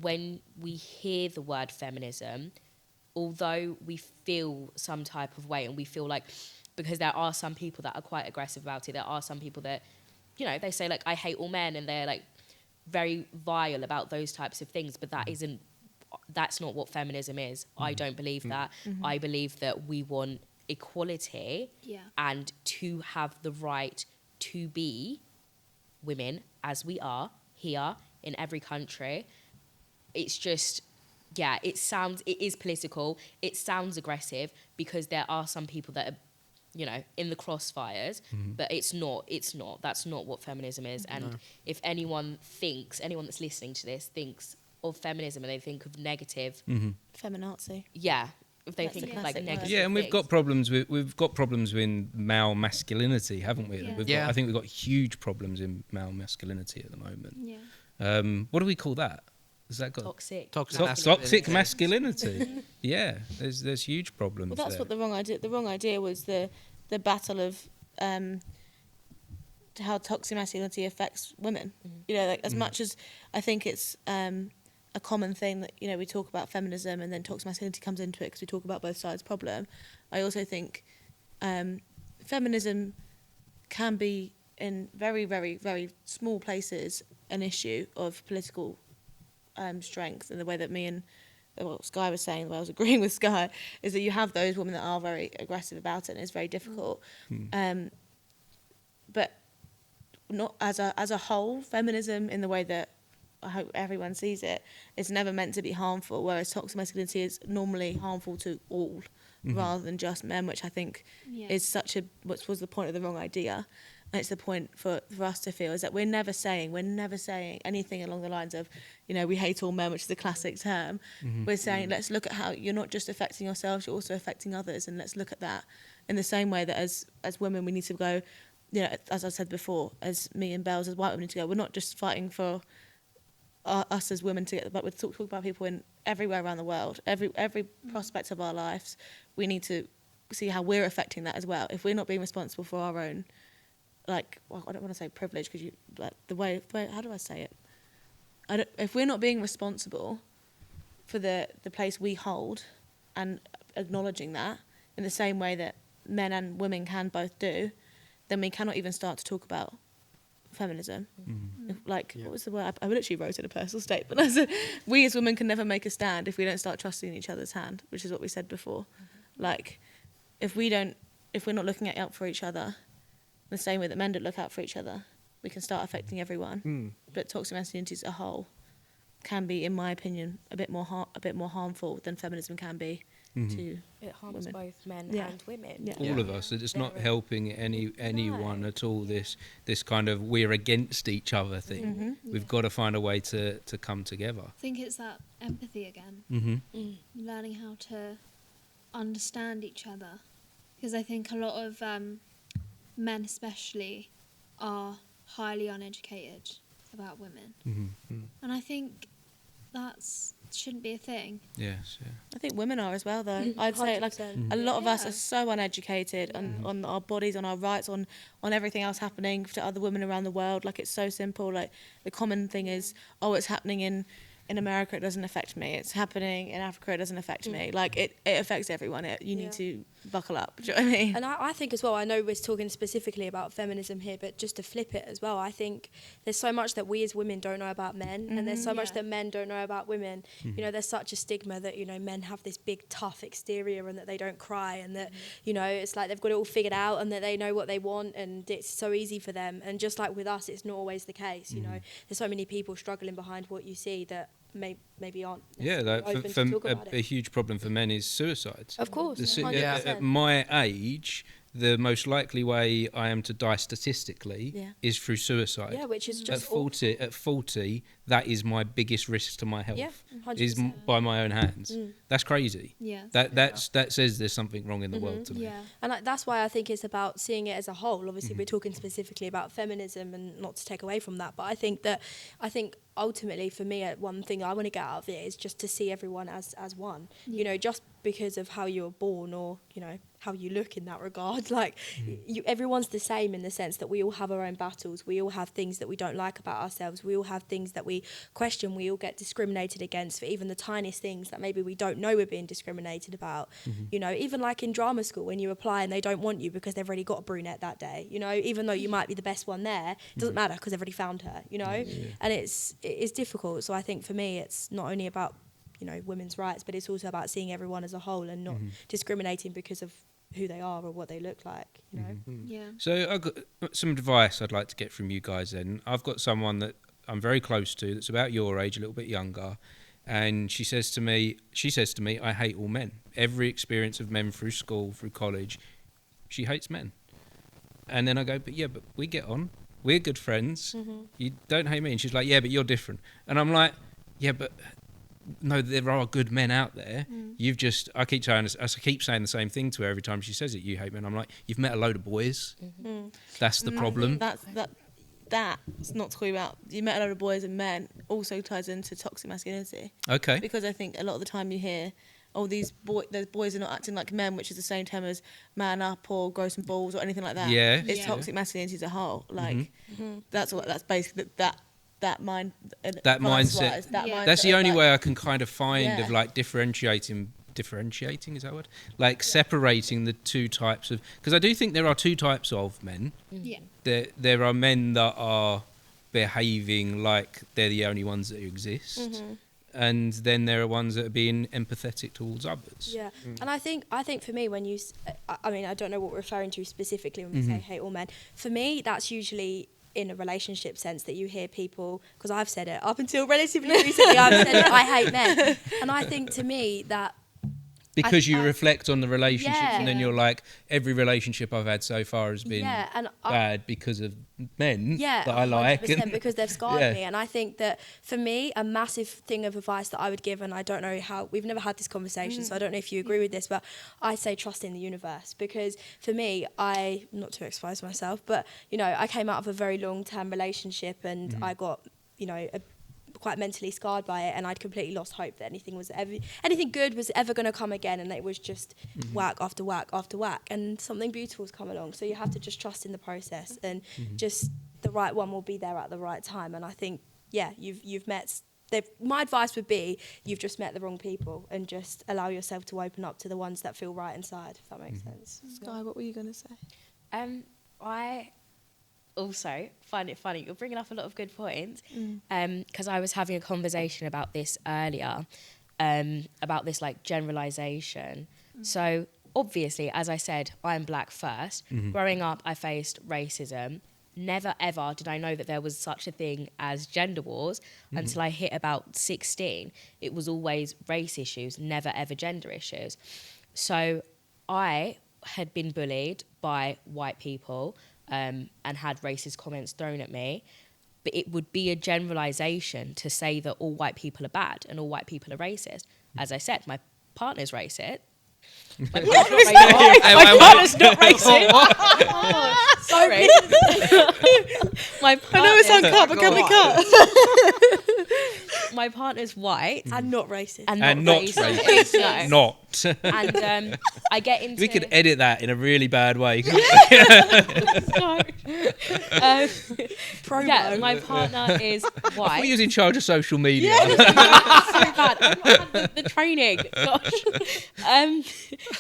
when we hear the word feminism, although we feel some type of way, and we feel like, because there are some people that are quite aggressive about it, there are some people that, you know, they say, like, I hate all men, and they're, like, very vile about those types of things, but that's not what feminism is. I don't believe that. I believe that we want equality and to have the right to be women as we are here in every country. It's just, it is political, it sounds aggressive, because there are some people that are, you know, in the crossfires, but it's not, that's not what feminism is. And if anyone that's listening to this thinks of feminism and they think of negative... Feminazi. Yeah. If they think of like negative and things. we've got problems with male masculinity, haven't we? I think we've got huge problems in male masculinity at the moment. What do we call that? Has that got toxic masculinity? Yeah, there's huge problems. Well, that's what the wrong idea was the battle of how toxic masculinity affects women. You know, like as much as I think it's a common thing that, you know, we talk about feminism and then toxic masculinity comes into it because we talk about both sides' problem. I also think feminism can be in very, very, very small places an issue of political strength, in the way that me and what Skye was saying, the way I was agreeing with Skye, is that you have those women that are very aggressive about it and it's very difficult. But not as a whole, feminism in the way that I hope everyone sees it, it's never meant to be harmful, whereas toxic masculinity is normally harmful to all rather than just men, which I think is which was the point of the wrong idea. And it's the point for us to feel is that we're never saying anything along the lines of, you know, we hate all men, which is a classic term. We're saying, let's look at how you're not just affecting yourselves, you're also affecting others, and let's look at that in the same way that as women we need to go, you know, as I said before, as me and Bells as white women need to go, we're not just fighting for us as women to get, but we're talking about people in everywhere around the world, every prospect of our lives. We need to see how we're affecting that as well. If we're not being responsible for our own, I don't want to say privilege, because how do I say it? If we're not being responsible for the place we hold and acknowledging that in the same way that men and women can both do, then we cannot even start to talk about feminism. What was the word? I literally wrote in a personal statement. I said, we as women can never make a stand if we don't start trusting each other's hand, which is what we said before. Like, if we're not looking out for each other the same way that men don't look out for each other, we can start affecting everyone. But toxic masculinity as a whole can be, in my opinion, a bit more harmful than feminism can be to it harms women. Both men and women. All of us. It's not helping anyone at all. This kind of we're against each other thing. We've got to find a way to come together. I think it's that empathy again. Learning how to understand each other, because I think a lot of men especially are highly uneducated about women, and I think that's shouldn't be a thing. Yes, yeah. I think women are as well, though. I'd say a lot of us are so uneducated on our bodies, on our rights, on everything else happening to other women around the world. Like, it's so simple. Like, the common thing is, oh, it's happening in America, it doesn't affect me. It's happening in Africa, it doesn't affect me. Like, it affects everyone. You need to buckle up. Do you know what I mean? And I think as well, I know we're talking specifically about feminism here, but just to flip it as well, I think there's so much that we as women don't know about men, and there's so much that men don't know about women. You know, there's such a stigma that, you know, men have this big tough exterior and that they don't cry, and that, you know, it's like they've got it all figured out and that they know what they want and it's so easy for them. And just like with us, it's not always the case. You know, there's so many people struggling behind what you see that maybe aren't open to talk about it. A huge problem for men is suicides. Of course, at my age, the most likely way I am to die statistically is through suicide. Yeah, which is just at 40, that is my biggest risk to my health. Yeah, 100%. Is by my own hands. That's crazy. Yeah. That says there's something wrong in the world to me. Yeah. And that's why I think it's about seeing it as a whole. Obviously, we're talking specifically about feminism, and not to take away from that, but I think ultimately for me, one thing I want to get out of it is just to see everyone as one. You know, just because of how you were born, or, you know, how you look in that regard, like everyone's the same in the sense that we all have our own battles, we all have things that we don't like about ourselves, we all have things that we question, we all get discriminated against for even the tiniest things that maybe we don't know we're being discriminated about. You know, even like in drama school when you apply and they don't want you because they've already got a brunette that day, you know, even though you might be the best one there, it doesn't matter because they've already found her, you know. And it's difficult. So I think for me it's not only about, you know, women's rights, but it's also about seeing everyone as a whole and not discriminating because of who they are or what they look like, you know. Yeah. So I've got some advice I'd like to get from you guys then. I've got someone that I'm very close to that's about your age, a little bit younger, and she says to me, I hate all men. Every experience of men through school, through college, she hates men. And then I go, but we get on. We're good friends. You don't hate me. And she's like, yeah, but you're different. And I'm like, yeah, but no, there are good men out there. I keep saying the same thing to her every time she says it. You hate men. I'm like, you've met a load of boys. That's the problem. That's not talking about you met a lot of boys and men also ties into toxic masculinity. Okay. Because I think a lot of the time you hear, oh, those boys are not acting like men, which is the same term as man up or grow some balls or anything like that. Yeah. It's toxic masculinity as a whole. Like that's basically that mindset. That's the only way I can kind of find of like differentiating, is that word? Like separating the two types of, because I do think there are two types of men. Yeah. There are men that are behaving like they're the only ones that exist. And then there are ones that are being empathetic towards others. Yeah, and I think for me, when I don't know what we're referring to specifically when we say hate all men. For me, that's usually in a relationship sense that you hear people, because I've said it up until relatively recently, I've said it, I hate men. And I think to me that... Because you reflect on the relationships and then you're like, every relationship I've had so far has been bad because of men that I like. Because they've scarred me. And I think that for me, a massive thing of advice that I would give, and I don't know how, we've never had this conversation, so I don't know if you agree with this, but I say trust in the universe. Because for me, not to expose myself, but, you know, I came out of a very long-term relationship and I got, you know, quite mentally scarred by it, and I'd completely lost hope that anything good was ever going to come again, and it was just whack after whack after whack, and something beautiful's come along. So you have to just trust in the process, and just the right one will be there at the right time. And I think you've met. My advice would be you've just met the wrong people, and just allow yourself to open up to the ones that feel right inside. If that makes sense. Skye, what were you going to say? I also find it funny, you're bringing up a lot of good points, because I was having a conversation about this earlier, about this like generalization. So obviously, as I said, I'm black first. Growing up, I faced racism. Never ever did I know that there was such a thing as gender wars until I hit about 16. It was always race issues, never ever gender issues. So I had been bullied by white people, and had racist comments thrown at me, but it would be a generalisation to say that all white people are bad and all white people are racist. As I said, my partner's racist. My partner's not racist. Sorry. My partner, I know it's uncut, but can we cut? My partner's white and not racist. And not racist. No. Not. And I get into... We could edit that in a really bad way. My partner is white. I thought you was in charge of social media. So bad. I've had the training. Gosh.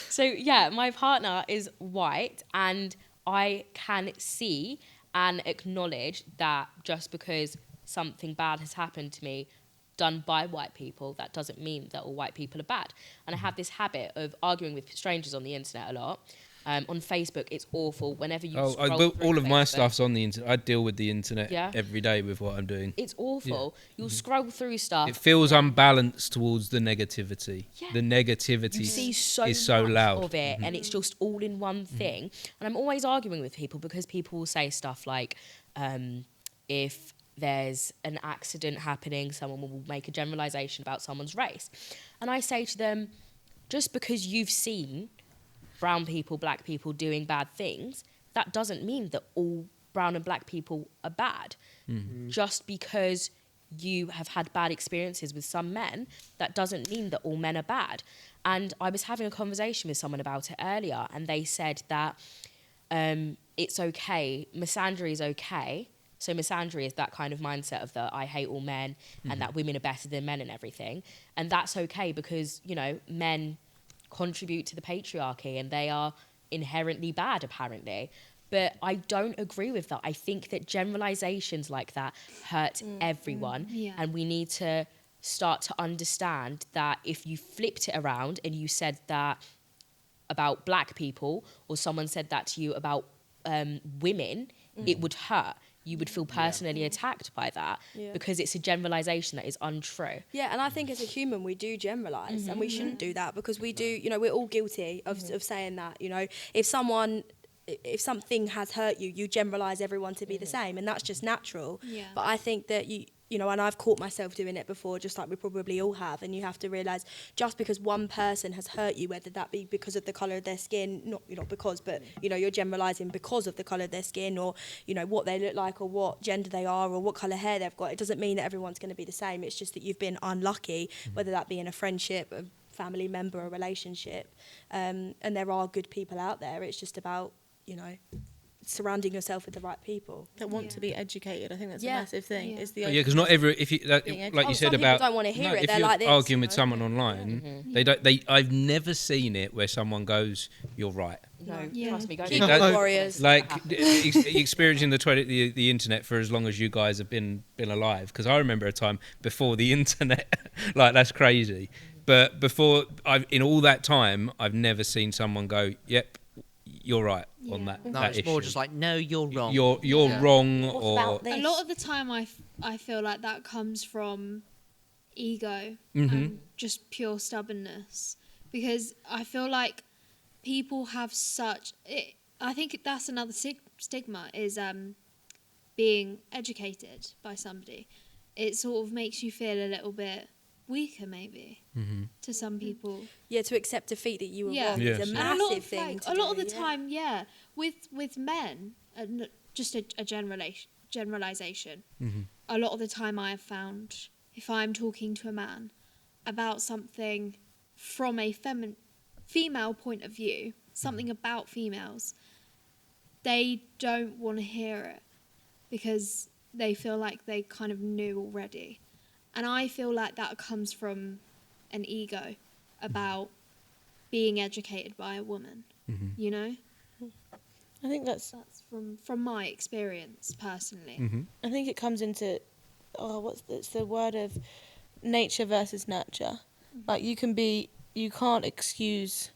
So my partner is white, and I can see and acknowledge that just because something bad has happened to me done by white people, that doesn't mean that all white people are bad. And I have this habit of arguing with strangers on the internet a lot. On Facebook, it's awful. Whenever you scroll through all of my Facebook, stuff's on the internet. I deal with the internet every day with what I'm doing. It's awful. You'll scroll through stuff. It feels unbalanced towards the negativity. Yeah. The negativity You see so is so much loud of it, and it's just all in one thing. And I'm always arguing with people because people will say stuff like, if there's an accident happening, someone will make a generalisation about someone's race. And I say to them, just because you've seen brown people, black people doing bad things, that doesn't mean that all brown and black people are bad. Just because you have had bad experiences with some men, that doesn't mean that all men are bad. And I was having a conversation with someone about it earlier, and they said that it's okay, misandry is okay. So misandry is that kind of mindset of the I hate all men and that women are better than men and everything. And that's okay because, you know, men contribute to the patriarchy and they are inherently bad, apparently. But I don't agree with that. I think that generalizations like that hurt everyone. And we need to start to understand that if you flipped it around and you said that about black people, or someone said that to you about women, it would hurt. You would feel personally attacked by that because it's a generalisation that is untrue. Yeah, and I think as a human we do generalise, and we shouldn't do that, because we do, you know, we're all guilty of saying that, you know. If something has hurt you, you generalise everyone to be the same, and that's just natural. Yeah. But I think that you know, and I've caught myself doing it before, just like we probably all have, and you have to realise just because one person has hurt you, whether that be because of the colour of their skin, not because, but, you know, you're generalising because of the colour of their skin, or, you know, what they look like, or what gender they are, or what colour hair they've got. It doesn't mean that everyone's going to be the same. It's just that you've been unlucky, whether that be in a friendship, a family member, a relationship. And there are good people out there. It's just about, you know, surrounding yourself with the right people that want to be educated. I think that's a massive thing. Is the because not every, if you like you said some about, people don't want to hear it. if They're you're like this, arguing you with know? someone online, I've never seen it where someone goes, "You're right." No, Yeah. trust me, go Keyboard warriors. Like experiencing the internet for as long as you guys have been alive. Because I remember a time before the internet, like that's crazy. But in all that time, I've never seen someone go, "Yep, you're right on that." No, that it's more issue. just like, no, you're wrong. You're wrong, What or about this? A lot of the time, I feel like that comes from ego and just pure stubbornness, because I feel like people have I think that's another stigma is being educated by somebody. It sort of makes you feel a little bit weaker, maybe, to some people. Yeah, to accept defeat that you were Yeah. wrong Yes. is a And a lot massive of, thing. like, to a lot do, of the time, with men, just a generalization. A lot of the time, I have found if I'm talking to a man about something from a female point of view, something about females, they don't want to hear it because they feel like they kind of knew already. And I feel like that comes from an ego about being educated by a woman, you know? I think that's from my experience personally. I think it comes into it's the word of nature versus nurture. Like you can't excuse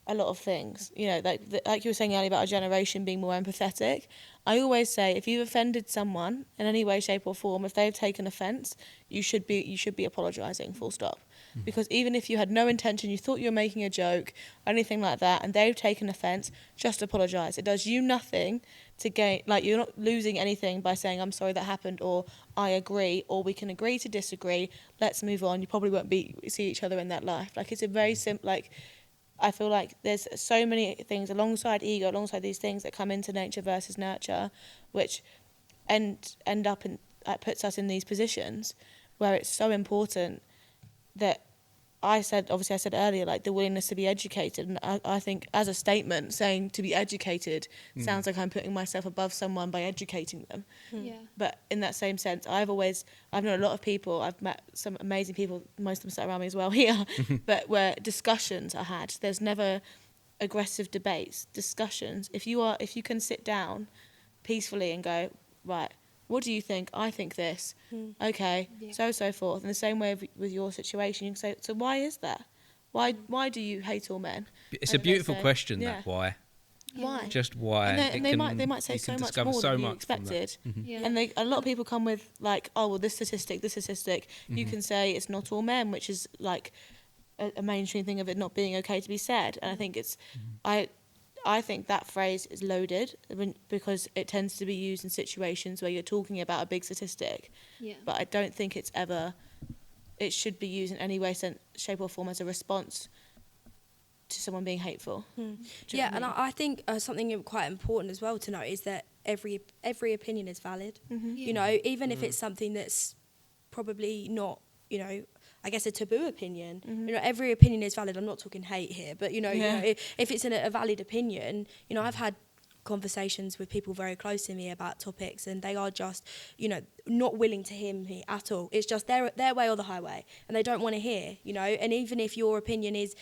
a lot of things, you know, like you were saying earlier about our generation being more empathetic. I always say if you've offended someone in any way, shape or form, if they've taken offence, you should be apologising, full stop. Because even if you had no intention, you thought you were making a joke or anything like that, and they've taken offence, just apologise. It does you nothing to gain, like you're not losing anything by saying I'm sorry that happened, or I agree, or we can agree to disagree, let's move on. You probably won't see each other in that life. Like it's a very simple, like I feel like there's so many things alongside ego, alongside these things that come into nature versus nurture, which end up and puts us in these positions where it's so important that I said earlier, like the willingness to be educated. And I think as a statement, saying to be educated sounds like I'm putting myself above someone by educating them. Yeah. But in that same sense, I've known a lot of people, I've met some amazing people, most of them sat around me as well here, but where discussions are had. There's never aggressive debates, discussions. If you can sit down peacefully and go, right, what do you think? I think this. Okay, so forth. In the same way with your situation, you can say, so why is that? Why do you hate all men? It's a beautiful question, that why. Why? Just why. And they might say so much more than you expected. Yeah. And a lot of people come with like, oh, well, this statistic. You can say it's not all men, which is like a mainstream thing of it not being okay to be said. And I think I think that phrase is loaded because it tends to be used in situations where you're talking about a big statistic. Yeah. But I don't think it should be used in any way, shape or form as a response to someone being hateful. Yeah, and I think something quite important as well to note is that every opinion is valid. You know, even if it's something that's probably not, you know, I guess a taboo opinion. You know, every opinion is valid. I'm not talking hate here, but you know, if it's a valid opinion, you know, I've had conversations with people very close to me about topics, and they are just, you know, not willing to hear me at all. It's just their way or the highway, and they don't want to hear, you know. And even if your opinion is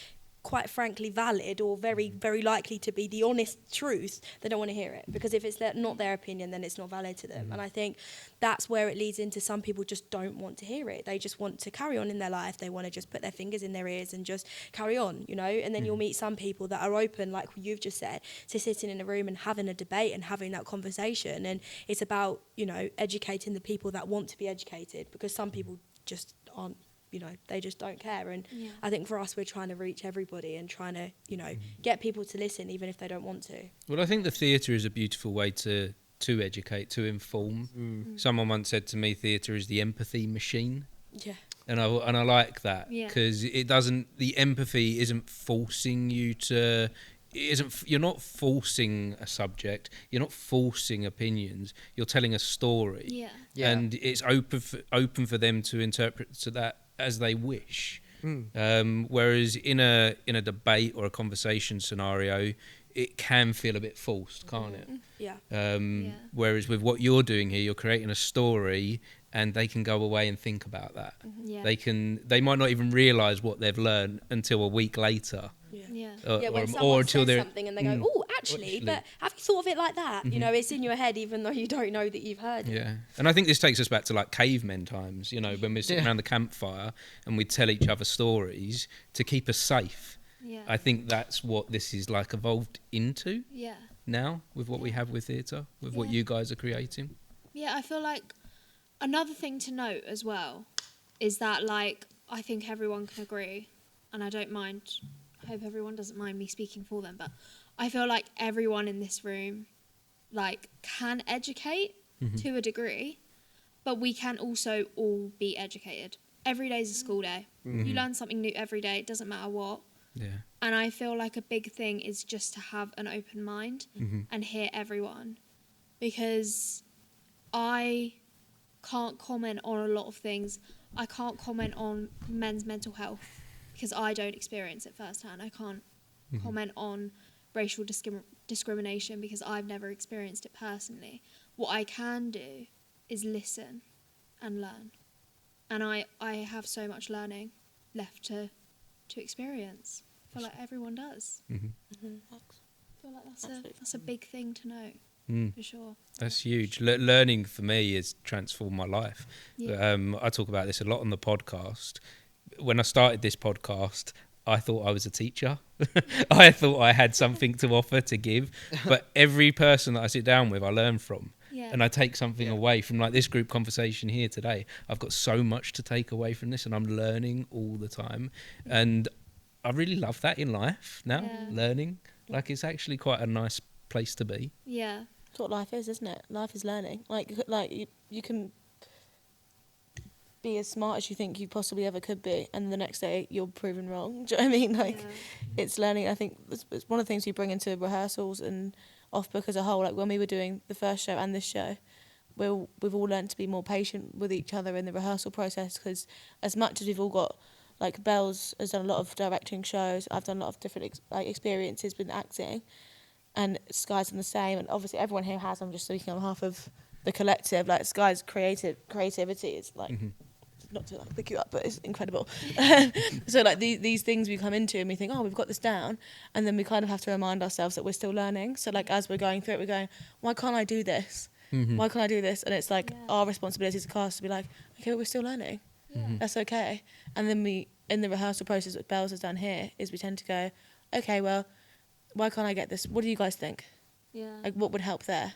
quite frankly valid or very, very likely to be the honest truth, they don't want to hear it, because if it's not their opinion, then it's not valid to them. And I think that's where it leads into some people just don't want to hear it. They just want to carry on in their life. They want to just put their fingers in their ears and just carry on, you know. And then you'll meet some people that are open, like you've just said, to sitting in a room and having a debate and having that conversation. And it's about, you know, educating the people that want to be educated, because some people just aren't, you know, they just don't care. And I think for us, we're trying to reach everybody and trying to, you know, get people to listen even if they don't want to. Well, I think the theatre is a beautiful way to educate, to inform. Someone once said to me, theatre is the empathy machine. Yeah. And I like that, because it doesn't, the empathy isn't forcing you to, you're not forcing a subject, you're not forcing opinions, you're telling a story. And it's open for them to interpret to that as they wish. Whereas in a debate or a conversation scenario, it can feel a bit forced, can't it? Whereas with what you're doing here, you're creating a story, and they can go away and think about that. They might not even realise what they've learned until a week later. When someone says something and they go, oh, actually, but have you thought of it like that? You know, it's in your head even though you don't know that you've heard it. And I think this takes us back to like cavemen times, you know, when we're sitting around the campfire and we tell each other stories to keep us safe. I think that's what this is like evolved into now with what we have with theatre, with what you guys are creating. I feel like another thing to note as well is that, like, I think everyone can agree, and I don't mind, I hope everyone doesn't mind me speaking for them, but I feel like everyone in this room, like, can educate to a degree, but we can also all be educated. Every day is a school day. You learn something new every day, it doesn't matter what. And I feel like a big thing is just to have an open mind and hear everyone, because I can't comment on a lot of things. I can't comment on men's mental health because I don't experience it firsthand. I can't comment on racial discrimination because I've never experienced it personally. What I can do is listen and learn. And I have so much learning left to experience. I feel like everyone does. I feel like that's a big thing to know, for sure. That's huge. Learning for me has transformed my life. I talk about this a lot on the podcast. When I started this podcast, I thought I was a teacher. I thought I had something to offer, to give. But every person that I sit down with, I learn from. And I take something away from, like, this group conversation here today. I've got so much to take away from this, and I'm learning all the time. And I really love that in life now, learning. Like, it's actually quite a nice place to be. That's what life is, isn't it? Life is learning. Like you can be as smart as you think you possibly ever could be, and the next day you're proven wrong. Do you know what I mean? Like, it's learning. I think it's one of the things we bring into rehearsals and Offbook as a whole. Like, when we were doing the first show and this show, we've all learned to be more patient with each other in the rehearsal process, because as much as we've all got, like, Belle's has done a lot of directing shows, I've done a lot of different experiences with acting, and Skye's done the same, and obviously everyone here has. I'm just speaking on behalf of the collective. Like, Skye's creativity is like, not to like pick you up, but it's incredible. So like these things we come into and we think, oh, we've got this down, and then we kind of have to remind ourselves that we're still learning. So like, as we're going through it, we're going, why can't I do this? Why can't I do this? And it's like our responsibility as a cast to be like, okay, but we're still learning. That's okay. And then we, in the rehearsal process, what Belle's has done here is we tend to go, okay, well, why can't I get this? What do you guys think? Like, what would help there?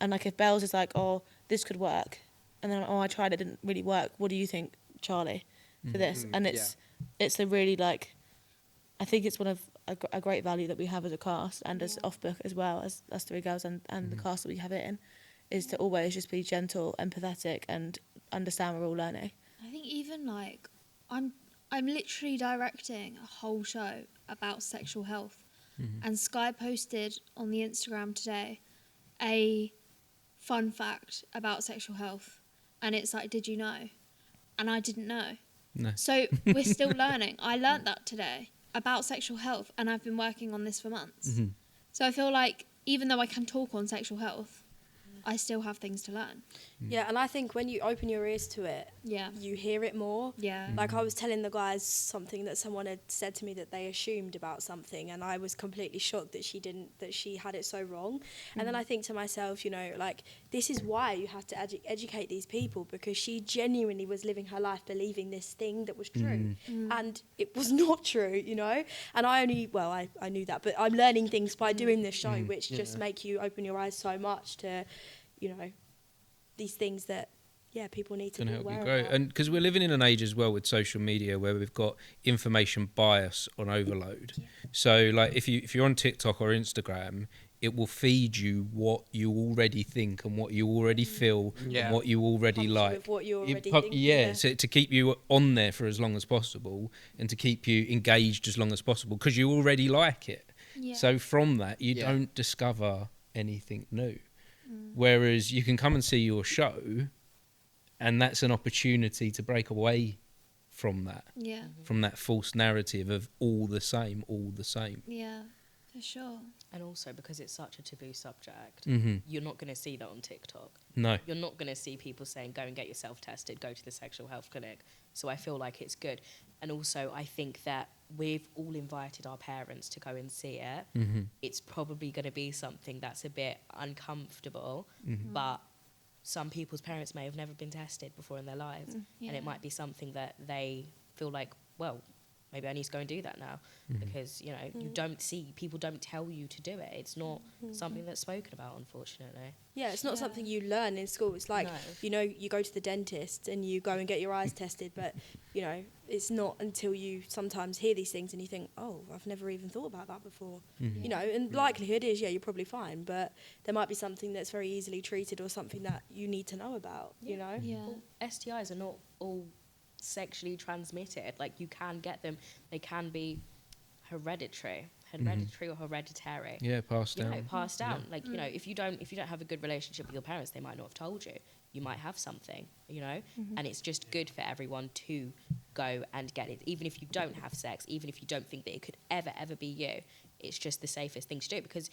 And like, if Belle's is like, oh, this could work, and then, oh, I tried, it didn't really work. What do you think, Charlie, for this? And it's a really, like, I think it's one of a great value that we have as a cast and as Offbook as well, as us three girls and the cast that we have it in, is to always just be gentle, empathetic, and understand we're all learning. I think even, like, I'm literally directing a whole show about sexual health, and Skye posted on the Instagram today a fun fact about sexual health, and it's like, did you know? And I didn't know. No. So we're still learning. I learnt that today about sexual health, and I've been working on this for months. So I feel like, even though I can talk on sexual health, I still have things to learn. Yeah, and I think when you open your ears to it, you hear it more. Yeah. Like I was telling the guys something that someone had said to me that they assumed about something, and I was completely shocked that she had it so wrong. And then I think to myself, you know, like, this is why you have to educate these people, because she genuinely was living her life believing this thing that was true, and it was not true, you know. And I knew that, but I'm learning things by doing this show, which just make you open your eyes so much to, you know, these things that people need to be aware of. And because we're living in an age as well with social media where we've got information bias on overload. So like if you're on TikTok or Instagram, it will feed you what you already think and what you already feel and what you already like. With what you already think. So to keep you on there for as long as possible and to keep you engaged as long as possible because you already like it. Yeah. So from that, you don't discover anything new. Whereas you can come and see your show and that's an opportunity to break away from that. Yeah. From that false narrative of all the same. Yeah, for sure. And also because it's such a taboo subject, you're not going to see that on TikTok. No. You're not going to see people saying, go and get yourself tested, go to the sexual health clinic. So I feel like it's good. And also I think that we've all invited our parents to go and see it. It's probably going to be something that's a bit uncomfortable, but some people's parents may have never been tested before in their lives. And it might be something that they feel like, well, maybe I need to go and do that now because, you know, people don't tell you to do it. It's not something that's spoken about, unfortunately. Yeah, it's not something you learn in school. It's like, you know, you go to the dentist and you go and get your eyes tested, but, you know, it's not until you sometimes hear these things and you think, oh, I've never even thought about that before. You know, and likelihood is, you're probably fine, but there might be something that's very easily treated or something that you need to know about, you know? Yeah. Well, STIs are not all sexually transmitted. Like, you can get them. They can be hereditary or hereditary. Yeah, passed down. You know, passed down. Like, you know, if you don't have a good relationship with your parents, they might not have told you. You might have something, you know? And it's just good for everyone to go and get it. Even if you don't have sex, even if you don't think that it could ever be you, it's just the safest thing to do, because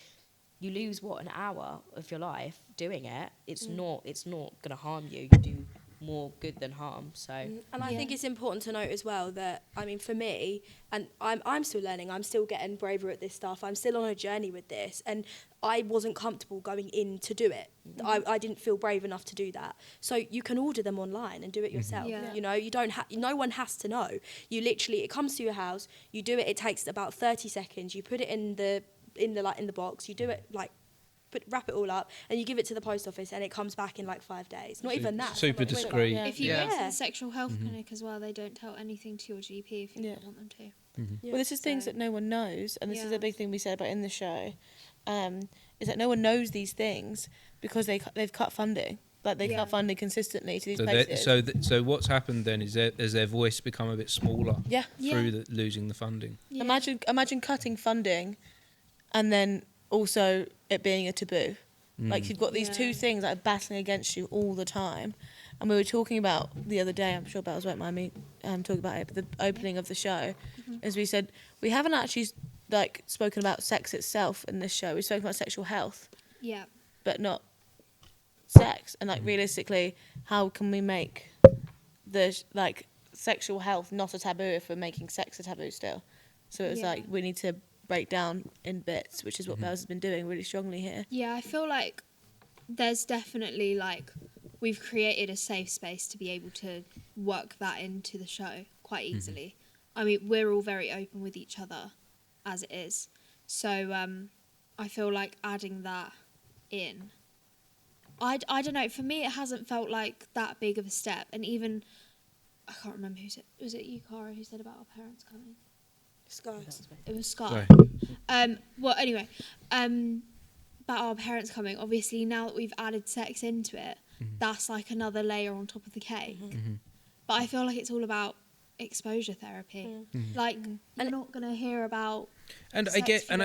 you lose an hour of your life doing it. It's not going to harm you. You do more good than harm. So and I think it's important to note as well that, I mean, for me, and I'm still learning, I'm still getting braver at this stuff, I'm still on a journey with this, and I wasn't comfortable going in to do it. I didn't feel brave enough to do that. So you can order them online and do it yourself. You know, you don't no one has to know. You literally, it comes to your house, you do it takes about 30 seconds, you put it in the box, you do it like wrap it all up, and you give it to the post office, and it comes back in like 5 days. Not even that. Super discreet. If you go to the sexual health clinic as well, they don't tell anything to your GP if you don't want them to. Well, this is things that no one knows, and this is a big thing we said about in the show, is that no one knows these things because they've cut funding. Like, they cut funding consistently to these places. So what's happened then is their voice become a bit smaller through losing the funding. Yeah. Imagine cutting funding and then also it being a taboo. Like, you've got these two things that are battling against you all the time. And we were talking about the other day, I'm sure Bells won't mind me talking about it, but the opening of the show, as we said, we haven't actually like spoken about sex itself in this show. We've spoken about sexual health, but not sex. And like, realistically, how can we make the like sexual health not a taboo if we're making sex a taboo still? So it was like, we need to break down in bits, which is what Bells has been doing really strongly here. Yeah, I feel like there's definitely like, we've created a safe space to be able to work that into the show quite easily. I mean, we're all very open with each other as it is. So I feel like adding that in, I don't know, for me it hasn't felt like that big of a step. And even, I can't remember who said, was it you, Cara, who said about our parents coming? Skye. It was Skye. Well, anyway, about our parents coming, obviously now that we've added sex into it, that's like another layer on top of the cake. But I feel like it's all about exposure therapy. Like, you're not going to hear about I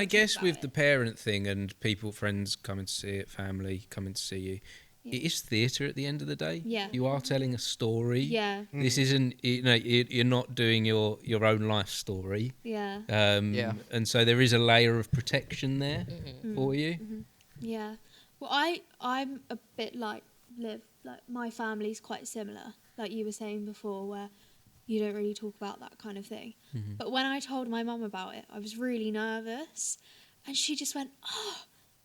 guess with the parent thing and friends coming to see it, family coming to see you, it is theatre at the end of the day. Yeah. You are telling a story. Yeah. This isn't, you're not doing your own life story. Yeah. And so there is a layer of protection there for you. Yeah. Well, I'm a bit like Liv. Like, my family's quite similar, like you were saying before, where you don't really talk about that kind of thing. Mm-hmm. But when I told my mum about it, I was really nervous, and she just went, "Oh,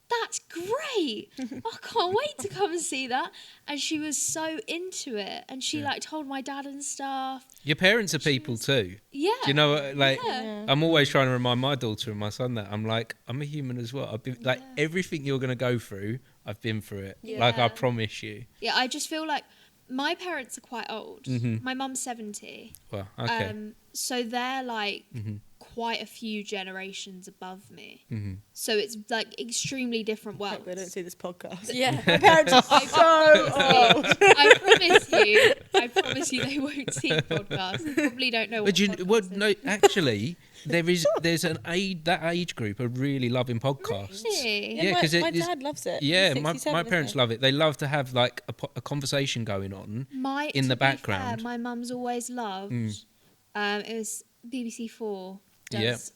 that's great! I can't wait to come and see that." And she was so into it, and she like told my dad and stuff. Your parents are people too. Yeah. Do you know, like, Yeah. I'm always trying to remind my daughter and my son that I'm like, I'm a human as well. I've been like, everything you're going to go through, I've been through it. Yeah. Like, I promise you. Yeah, I just feel like my parents are quite old. Mm-hmm. My mum's 70. Well, okay. So they're like Mm-hmm. quite a few generations above me. Mm-hmm. So it's like extremely different I hope worlds. they don't see this podcast. Yeah. My parents are so old. I promise you they won't see the podcast. They probably don't know what But podcast is. no, actually, there's that age group are really loving podcasts. Really? Yeah, my, 'cause my it is- dad loves it. Yeah, He's my 67, parents isn't love it. They love to have like a conversation going on. In the To be fair, background. my mum's always loved. It was BBC 4 Yeah. does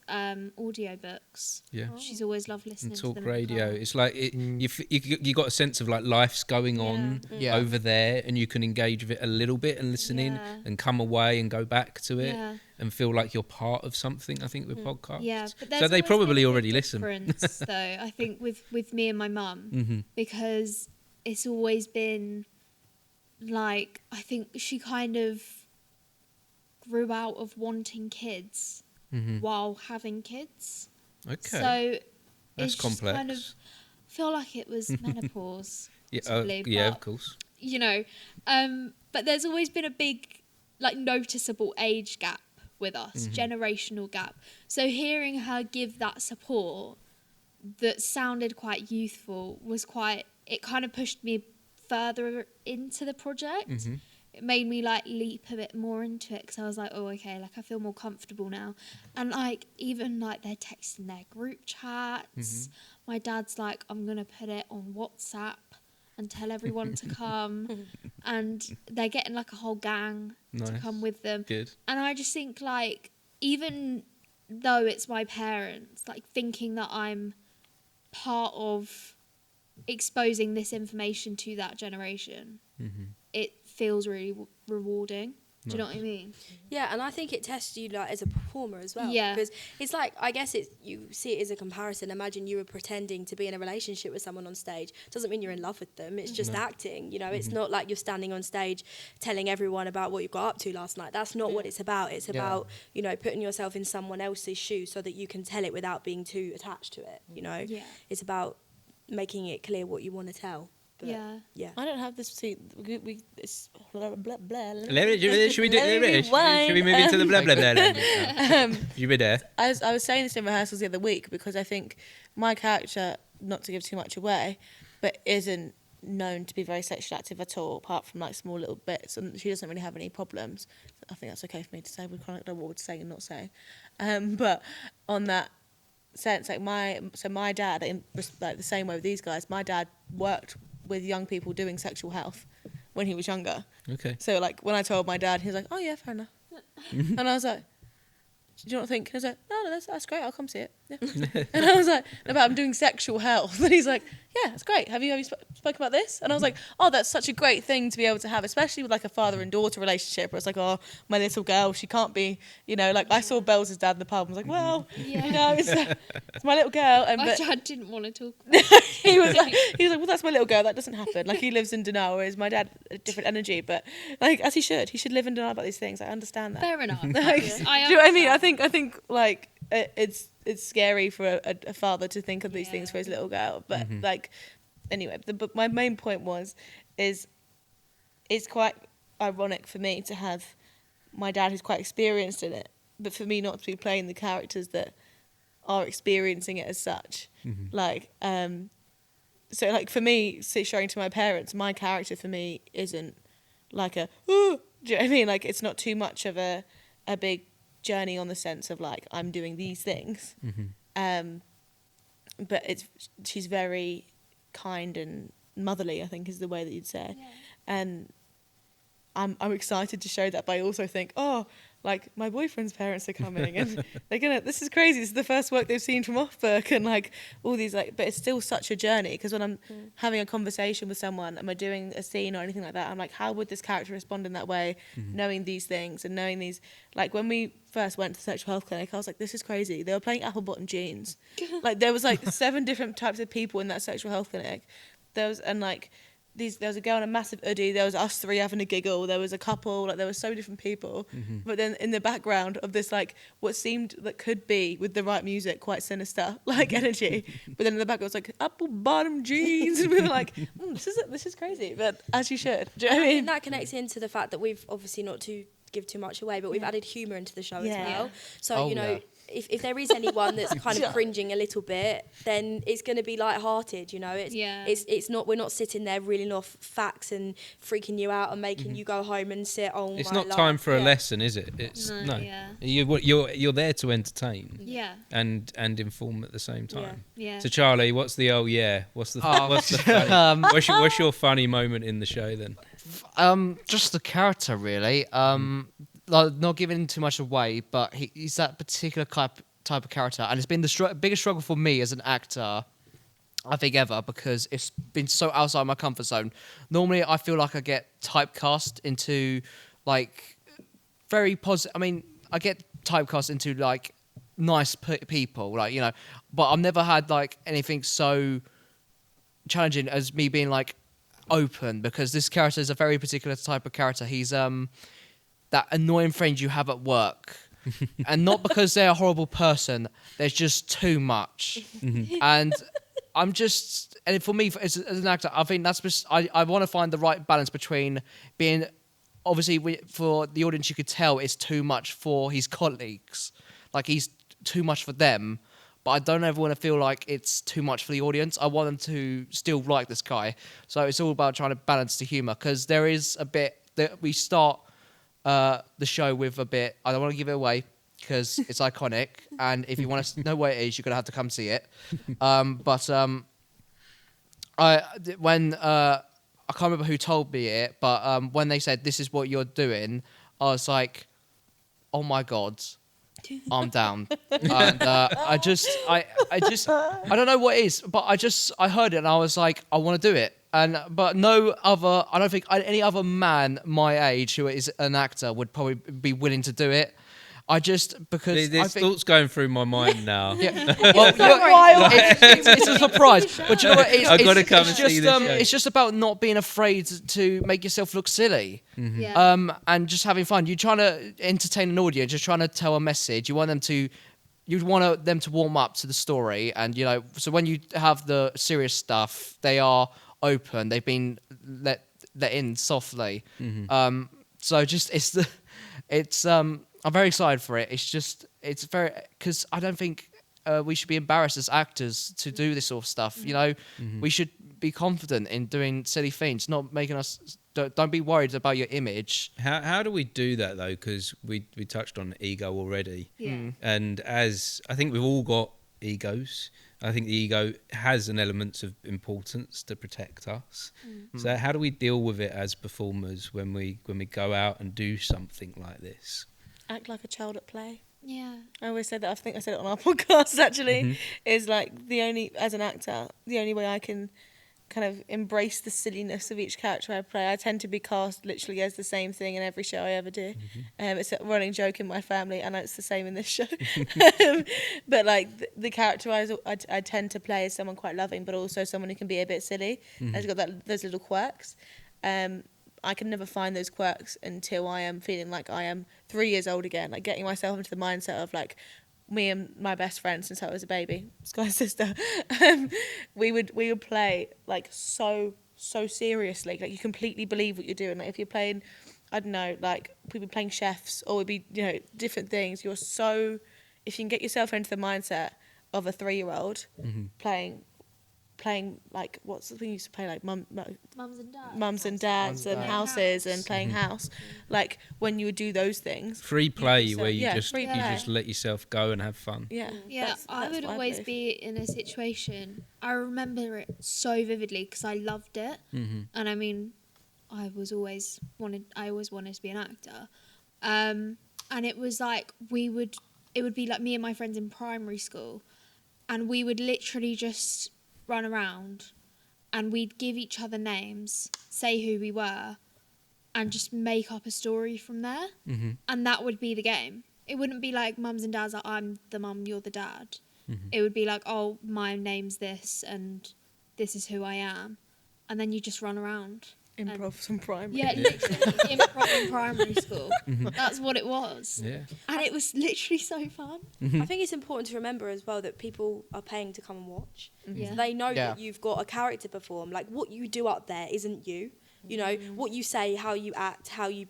audiobooks. Yeah. She's always loved listening And to talk them in the radio. car. It's like you got a sense of like life's going on Yeah. over there, and you can engage with it a little bit and listen in Yeah. and come away and go back to it Yeah. and feel like you're part of something. I think with podcasts. Yeah, but there's so they always probably been a big already listen. difference, though, I think with me and my mum, Mm-hmm. because it's always been like, I think she kind of grew out of wanting kids Mm-hmm. while having kids. Okay. So That's it's just complex. kind of feel like it was menopause. yeah. possibly, Yeah. but, Of course. you know, but there's always been a big, like, noticeable age gap with us, generational gap. So hearing her give that support that sounded quite youthful it kind of pushed me further into the project. Mm-hmm. It made me like leap a bit more into it, because I was like, oh, okay, like I feel more comfortable now. And like, even like they're texting their group chats. My dad's like, I'm gonna put it on WhatsApp and tell everyone to come. And they're getting like a whole gang to Nice. come with them. Good. And I just think, like, even though it's my parents, like, thinking that I'm part of exposing this information to that generation, it feels really rewarding. Do you know what I mean? Yeah, and I think it tests you like as a performer as well. Yeah. Because it's like, I guess you see it as a comparison. Imagine you were pretending to be in a relationship with someone on stage. Doesn't mean you're in love with them. It's just acting. You know, it's not like you're standing on stage telling everyone about what you got up to last night. That's not what it's about. It's about, you know, putting yourself in someone else's shoes so that you can tell it without being too attached to it. You know, Yeah. it's about making it clear what you want to tell. But Yeah. I don't have this. See, it's blah blah blah. Should we do? Should we move into the blah blah blah? You be there. I was saying this in rehearsals the other week, because I think my character, not to give too much away, but isn't known to be very sexually active at all, apart from like small little bits, and she doesn't really have any problems. I think that's okay for me to say. We kind of know what we're saying and not saying. But on that sense, like my dad, in like the same way with these guys, my dad worked with young people doing sexual health when he was younger. Okay. So like when I told my dad, he was like, "Oh yeah, fair enough." And I was like, "Do you not think?" And I was like, "No, that's great. I'll come see it." Yeah. And I was like, "No, but I'm doing sexual health." And he's like, "Yeah, that's great. Have you spoke about this?" And I was like, "Oh, that's such a great thing to be able to have, especially with like a father and daughter relationship, where it's like, oh, my little girl, she can't be, you know, like I saw Bells' dad in the pub. I was like, well, you know, it's my little girl." And My but dad didn't want to talk about it. he was like, well, that's my little girl. That doesn't happen. Like he lives in denial, whereas my dad, a different energy. But like as he should live in denial about these things. I understand that. Fair enough. Like, Yeah. do you know what I mean? I think like it's scary for a father to think of these things for his little girl. But like, anyway, but my main point is it's quite ironic for me to have my dad who's quite experienced in it, but for me not to be playing the characters that are experiencing it as such. Like, so like for me, showing to my parents, my character for me isn't like do you know what I mean? Like it's not too much of a big journey on the sense of like I'm doing these things. But she's very kind and motherly, I think is the way that you'd say. And I'm excited to show that, but I also think, oh, like, my boyfriend's parents are coming and this is crazy. This is the first work they've seen from Offbook, and like all these, like, but it's still such a journey, because when I'm having a conversation with someone and we're doing a scene or anything like that, I'm like, how would this character respond in that way, knowing these things and knowing these, like, when we first went to the sexual health clinic, I was like, this is crazy. They were playing apple bottom jeans. Like, there was like 7 different types of people in that sexual health clinic. There was a girl in a massive hoodie, there was us 3 having a giggle, there was a couple, like, there were so different people. But then in the background of this, like, what seemed that could be, with the right music, quite sinister, like, energy. But then in the back it was like, apple bottom jeans, and we were like, this is crazy, but as you should. Do you know what I mean? And that connects into the fact that we've obviously, not to give too much away, but we've added humour into the show as well. So, if there is anyone that's kind of cringing a little bit, then it's going to be light-hearted, you know. It's not, we're not sitting there reeling off facts and freaking you out and making you go home and sit on. It's not time for a lesson, is it? It's no. You're there to entertain. Yeah. And inform at the same time. Yeah. So Charlie, what's the what's the funny, what's your funny moment in the show then? Just the character, really. Like, not giving too much away, but he's that particular type of character, and it's been the biggest struggle for me as an actor, I think, ever, because it's been so outside my comfort zone. Normally, I feel like I get typecast into, like, very positive. I mean, I get typecast into, like, nice people, like, you know, but I've never had, like, anything so challenging as me being, like, open, because this character is a very particular type of character. He's that annoying friend you have at work, and not because they're a horrible person, there's just too much. And and for me, as an actor, I think that's just, I want to find the right balance between being, obviously, for the audience, you could tell it's too much for his colleagues, like, he's too much for them, but I don't ever want to feel like it's too much for the audience. I want them to still like this guy. So it's all about trying to balance the humour, because there is a bit that we start the show with a bit, I don't want to give it away because it's iconic, and if you want to know what it is, you're going to have to come see it. I can't remember who told me it, but when they said, this is what you're doing, I was like, oh my God, I'm down. And I don't know what it is, but I heard it and I was like, I want to do it. But I don't think any other man my age who is an actor would probably be willing to do it. Because there's thoughts going through my mind now. Yeah. Well, it's a surprise. But you know what? I've got to come and see this show. It's just about not being afraid to make yourself look silly. And just having fun. You're trying to entertain an audience. You're trying to tell a message. You want them to warm up to the story. And, you know, so when you have the serious stuff, they are open. They've been let in softly. So just I'm very excited for it. It's very, because I don't think we should be embarrassed as actors to do this sort of stuff. You know, we should be confident in doing silly things, not making us. Don't be worried about your image. How do we do that though? Because we touched on ego already. And as I think we've all got egos. I think the ego has an element of importance to protect us. So how do we deal with it as performers when we go out and do something like this? Act like a child at play. Yeah. I always said that. I think I said it on our podcast, actually. Is like, as an actor, the only way I can kind of embrace the silliness of each character I play. I tend to be cast literally as the same thing in every show I ever do. It's a running joke in my family, and it's the same in this show. But like the character I tend to play is someone quite loving, but also someone who can be a bit silly. Has got those little quirks. I can never find those quirks until I am feeling like I am 3 years old again, like getting myself into the mindset of like me and my best friend since I was a baby, Skye's sister. We would play like so seriously, like you completely believe what you're doing. Like if you're playing, I don't know, like we'd be playing chefs or we'd be, you know, different things. If you can get yourself into the mindset of a 3-year-old playing like, what's the thing you used to play, like mums and dads and houses and playing house, like when you would do those things, free play where you just let yourself go and have fun. I would always be in a situation, I remember it so vividly because I loved it, and I mean I always wanted to be an actor, and it was like it would be like me and my friends in primary school, and we would literally just run around and we'd give each other names, say who we were, and just make up a story from there. Mm-hmm. And that would be the game. It wouldn't be like mums and dads, like, I'm the mum, you're the dad. Mm-hmm. It would be like, oh, my name's this and this is who I am. And then you just run around. Improv from primary. Yeah, literally improv in primary school. Mm-hmm. That's what it was. Yeah. And it was literally so fun. Mm-hmm. I think it's important to remember as well that people are paying to come and watch. Yeah. So they know Yeah. that you've got a character perform. Like, what you do up there isn't you. You know, what you say, how you act, how you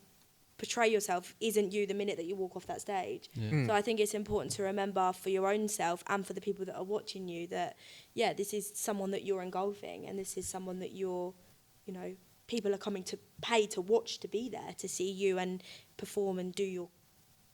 portray yourself isn't you the minute that you walk off that stage. Yeah. So I think it's important to remember for your own self and for the people that are watching you that, yeah, this is someone that you're engulfing, and this is someone that you're, you know, people are coming to pay to watch, to be there, to see you and perform and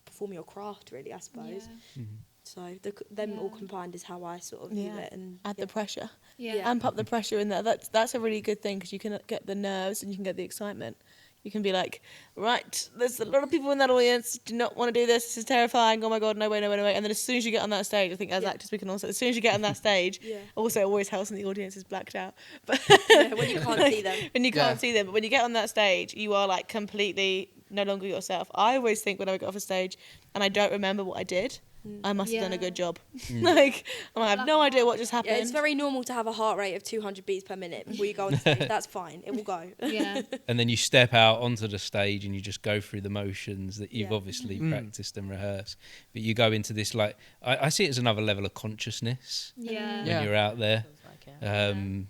perform your craft, really, I suppose. Yeah. Mm-hmm. So them all Yeah. combined is how I sort of view Yeah. it. And Add the pressure. Yeah. Amp up the pressure in there. That's a really good thing, because you can get the nerves and you can get the excitement. You can be like, right, there's a lot of people in that audience, do not want to do this is terrifying, oh my god, no way. And then as soon as you get on that stage, I think as actors we can also, as soon as you get on that stage, also it always helps when the audience is blacked out. But when you can't see them. when you can't see them, but when you get on that stage, you are like completely no longer yourself. I always think when I get off a stage and I don't remember what I did, I must have done a Yeah. good job. Like, I have no idea what just happened. Yeah, it's very normal to have a heart rate of 200 beats per minute before you go on stage. That's fine. It will go. Yeah. And then you step out onto the stage and you just go through the motions that you've Yeah. obviously practiced and rehearsed. But you go into this, like, I see it as another level of consciousness Yeah. when Yeah. you're out there. Feels like it.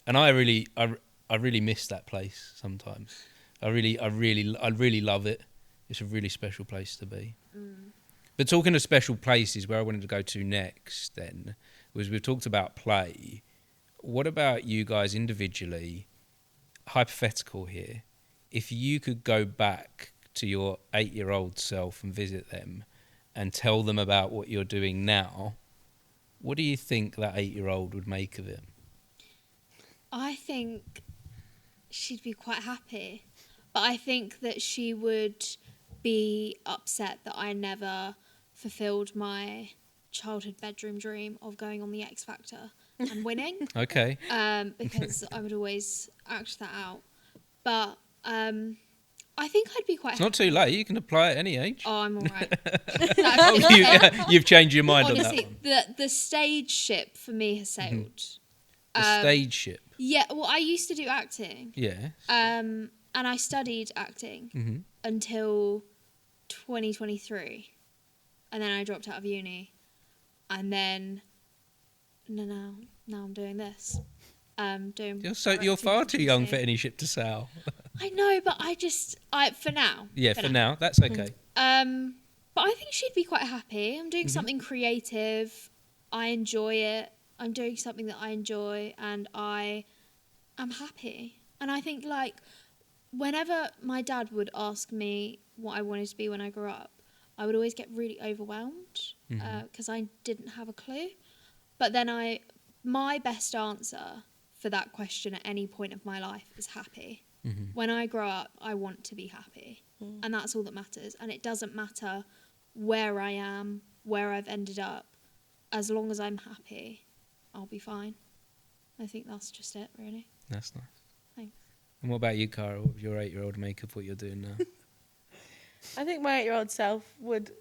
And I really miss that place sometimes. I really love it. It's a really special place to be. But talking of special places, where I wanted to go to next then was, we've talked about play. What about you guys individually? Hypothetical here. If you could go back to your 8-year-old self and visit them and tell them about what you're doing now, what do you think that 8-year-old would make of it? I think she'd be quite happy. But I think that she would be upset that I never fulfilled my childhood bedroom dream of going on the X Factor and winning. Okay. Because I would always act that out. But I think I'd be quite It's not too late. You can apply at any age. Oh, I'm all right. Oh, you've changed your mind Honestly, on that one. the stage ship for me has sailed. The stage ship. Yeah, well, I used to do acting. Yeah. And I studied acting until 2023. And then I dropped out of uni. And then now I'm doing this. Doing You're far too young for any ship to sail. I know, but for now. Yeah, for now. That's okay. But I think she'd be quite happy. I'm doing something creative. I enjoy it. I'm doing something that I enjoy, and I am happy. And I think, like, whenever my dad would ask me what I wanted to be when I grew up, I would always get really overwhelmed because I didn't have a clue. But then my best answer for that question at any point of my life is happy. When I grow up, I want to be happy. And that's all that matters. And it doesn't matter where I am, where I've ended up. As long as I'm happy, I'll be fine. I think that's just it, really. That's nice. Thanks. And what about you, Cara? What would your 8-year-old make of what you're doing now? I think my 8-year-old self would...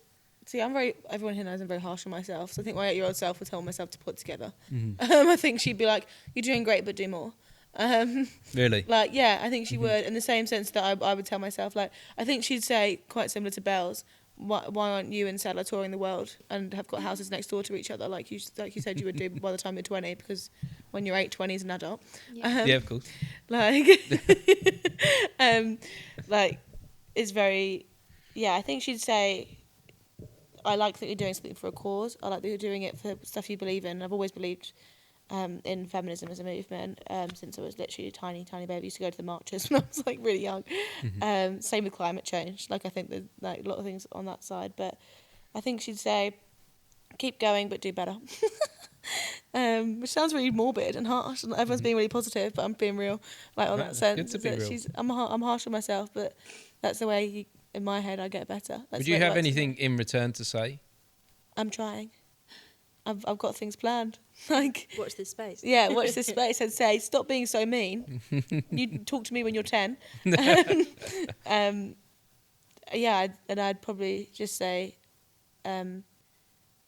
See, everyone here knows I'm very harsh on myself, so I think my 8-year-old self would tell myself to put together. I think she'd be like, you're doing great, but do more. Really? Like, yeah, I think she would, in the same sense that I would tell myself, like, I think she'd say, quite similar to Belle's, why aren't you and Stella touring the world and have got houses next door to each other, like you said you would do by the time you're 20, because when you're 8, 20 is an adult. Yeah. Yeah, of course. Like, like, it's very, yeah, I think she'd say, I like that you're doing something for a cause. I like that you're doing it for stuff you believe in. I've always believed in feminism as a movement since I was literally a tiny baby. I used to go to the marches when I was like really young. Same with climate change. Like, I think there's like a lot of things on that side, but I think she'd say, keep going but do better. Which sounds really morbid and harsh, and everyone's being really positive, but I'm being real, like, on that sense. Good to be real. I'm harsh on myself, but that's the way in my head, I get better. Would you have anything in return to say? I'm trying. I've got things planned. Like, watch this space. Yeah, watch this space and say, stop being so mean. You talk to me when you're 10. Yeah, and I'd probably just say,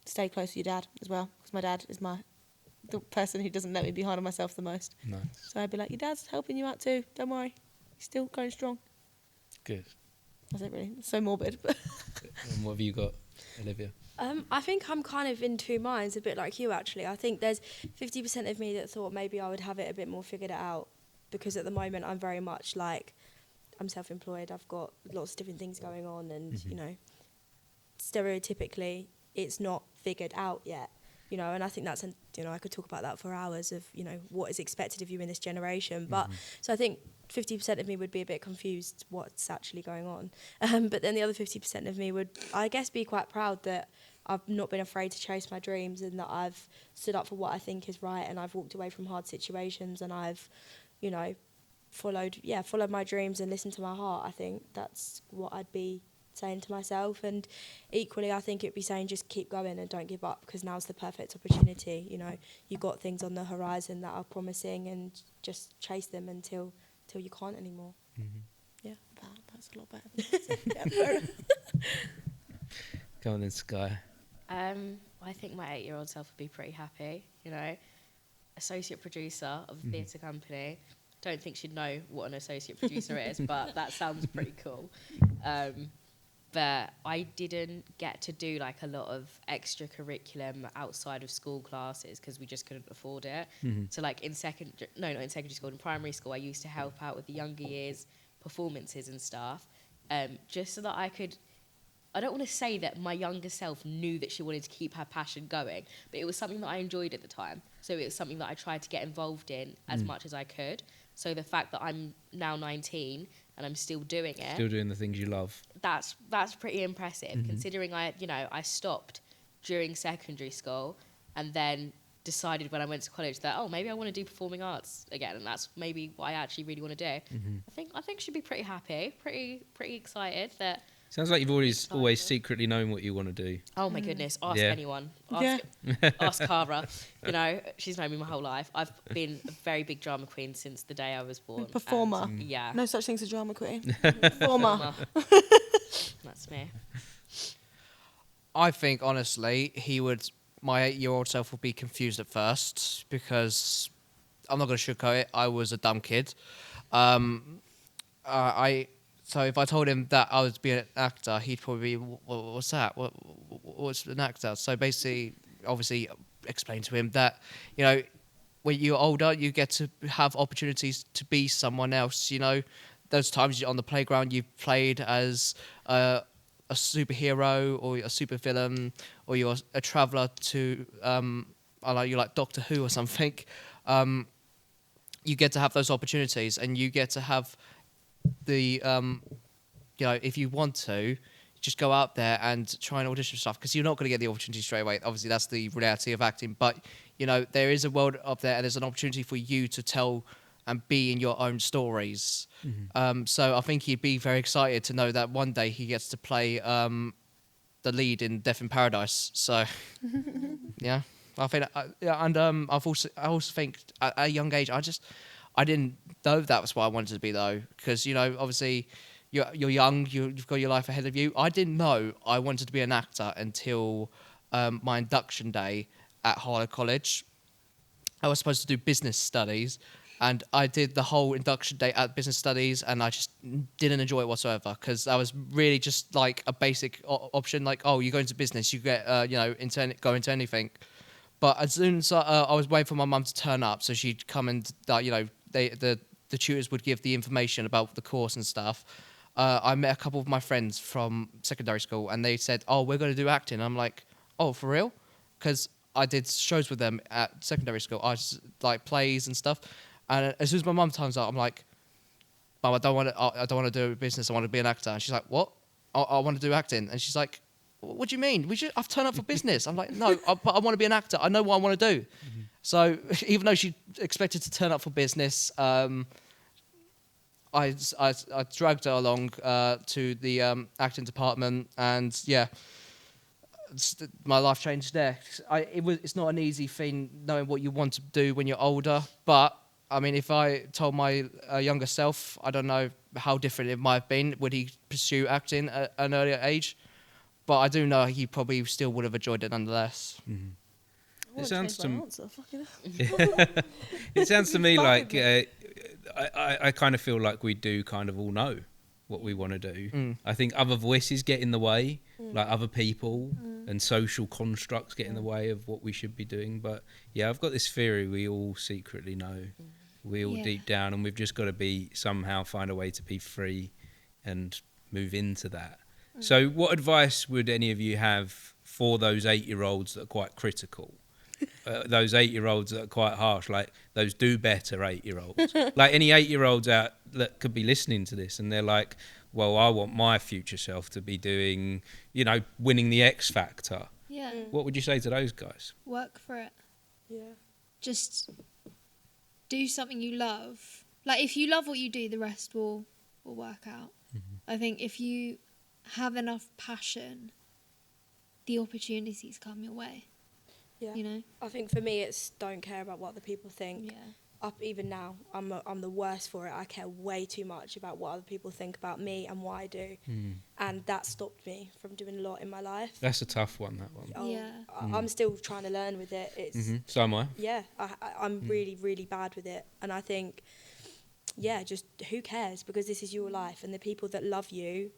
stay close to your dad as well, because my dad is the person who doesn't let me be hard on myself the most. Nice. So I'd be like, your dad's helping you out too. Don't worry, he's still going strong. Good. That's it, really. It's so morbid. And what have you got, Olivia? I think I'm kind of in two minds, a bit like you actually. I think there's 50% of me that thought maybe I would have it a bit more figured out, because at the moment I'm very much like, I'm self-employed, I've got lots of different things going on, and you know, stereotypically it's not figured out yet, you know, and I think that's, you know, I could talk about that for hours of, you know, what is expected of you in this generation, but so I think 50% of me would be a bit confused what's actually going on, but then the other 50% of me would, I guess, be quite proud that I've not been afraid to chase my dreams, and that I've stood up for what I think is right, and I've walked away from hard situations, and I've, you know, followed my dreams and listened to my heart. I think that's what I'd be saying to myself, and equally I think it'd be saying just keep going and don't give up, because now's the perfect opportunity. You know, you've got things on the horizon that are promising, and just chase them until you can't anymore. Yeah, that's a lot better. Go on then, Skye. I think my 8-year-old self would be pretty happy, you know. Associate producer of a theatre company. Don't think she'd know what an associate producer is, but that sounds pretty cool. But I didn't get to do like a lot of extra curriculum outside of school classes because we just couldn't afford it. So like in primary school, I used to help out with the younger years performances and stuff, just so that I don't want to say that my younger self knew that she wanted to keep her passion going, but it was something that I enjoyed at the time. So it was something that I tried to get involved in as much as I could. So the fact that I'm now 19 and I'm still doing it. Still doing the things you love. That's pretty impressive, considering I stopped during secondary school and then decided when I went to college that, maybe I want to do performing arts again, and that's maybe what I actually really want to do. I think she'd be pretty happy, pretty excited that. Sounds like you've always secretly known what you want to do. Oh my goodness, ask anyone. Ask Cara. You know, she's known me my whole life. I've been a very big drama queen since the day I was born. Performer. Yeah. No such thing as a drama queen. Performer. That's me. I think, honestly, my 8-year-old self would be confused at first, because I'm not going to sugarcoat it, I was a dumb kid. So if I told him that I was being an actor, he'd probably be, what's that? What's an actor? So basically, obviously, explain to him that, you know, when you're older, you get to have opportunities to be someone else. You know, those times on the playground you've played as a superhero or a supervillain, or you're a traveller to, you're like Doctor Who or something. You get to have those opportunities, and you get to have the if you want to, just go out there and try and audition stuff, because you're not going to get the opportunity straight away. Obviously, that's the reality of acting, but you know, there is a world up there, and there's an opportunity for you to tell and be in your own stories. So I think he'd be very excited to know that one day he gets to play the lead in Death in Paradise. So yeah, I think I also think at a young age I didn't know that was what I wanted to be, though, because, you know, obviously you're young, you've got your life ahead of you. I didn't know I wanted to be an actor until my induction day at Harlow College. I was supposed to do business studies, and I did the whole induction day at business studies, and I just didn't enjoy it whatsoever, because I was really just like a basic option, like, you go into business, you get, go into anything. But as soon as I was waiting for my mum to turn up, so she'd come and, the tutors would give the information about the course and stuff. I met a couple of my friends from secondary school, and they said, we're going to do acting. And I'm like, for real? Because I did shows with them at secondary school. I just, like, plays and stuff. And as soon as my mum turns up, I'm like, Mum, I don't want to do business. I want to be an actor. And she's like, what? I want to do acting. And she's like, what do you mean? I've turned up for business. I'm like, no, but I want to be an actor. I know what I want to do. So even though she expected to turn up for business, I dragged her along to the acting department, and yeah, my life changed there. It's not an easy thing knowing what you want to do when you're older, but I mean, if I told my younger self, I don't know how different it might have been. Would he pursue acting at an earlier age? But I do know he probably still would have enjoyed it nonetheless. Mm-hmm. It sounds It sounds to me like I kind of feel like we do kind of all know what we want to do. I think other voices get in the way, like other people and social constructs get in the way of what we should be doing. But yeah, I've got this theory we all secretly know. We all deep down, and we've just got to somehow find a way to be free and move into that. So what advice would any of you have for those 8-year-olds that are quite critical? Those 8-year-olds that are quite harsh, like those do better 8-year-olds. Like any 8-year-olds out that could be listening to this and they're like, well, I want my future self to be doing, winning the X Factor. Yeah. What would you say to those guys? Work for it. Yeah. Just do something you love. Like if you love what you do, the rest will work out. I think if you have enough passion, the opportunities come your way. Yeah. I think for me, it's don't care about what other people think. Yeah. Even now, I'm the worst for it. I care way too much about what other people think about me and what I do, and that stopped me from doing a lot in my life. That's a tough one. That one. Yeah. I'm still trying to learn with it. It's So am I. Yeah, I'm really, really bad with it, and I think, just who cares? Because this is your life, and the people that love you,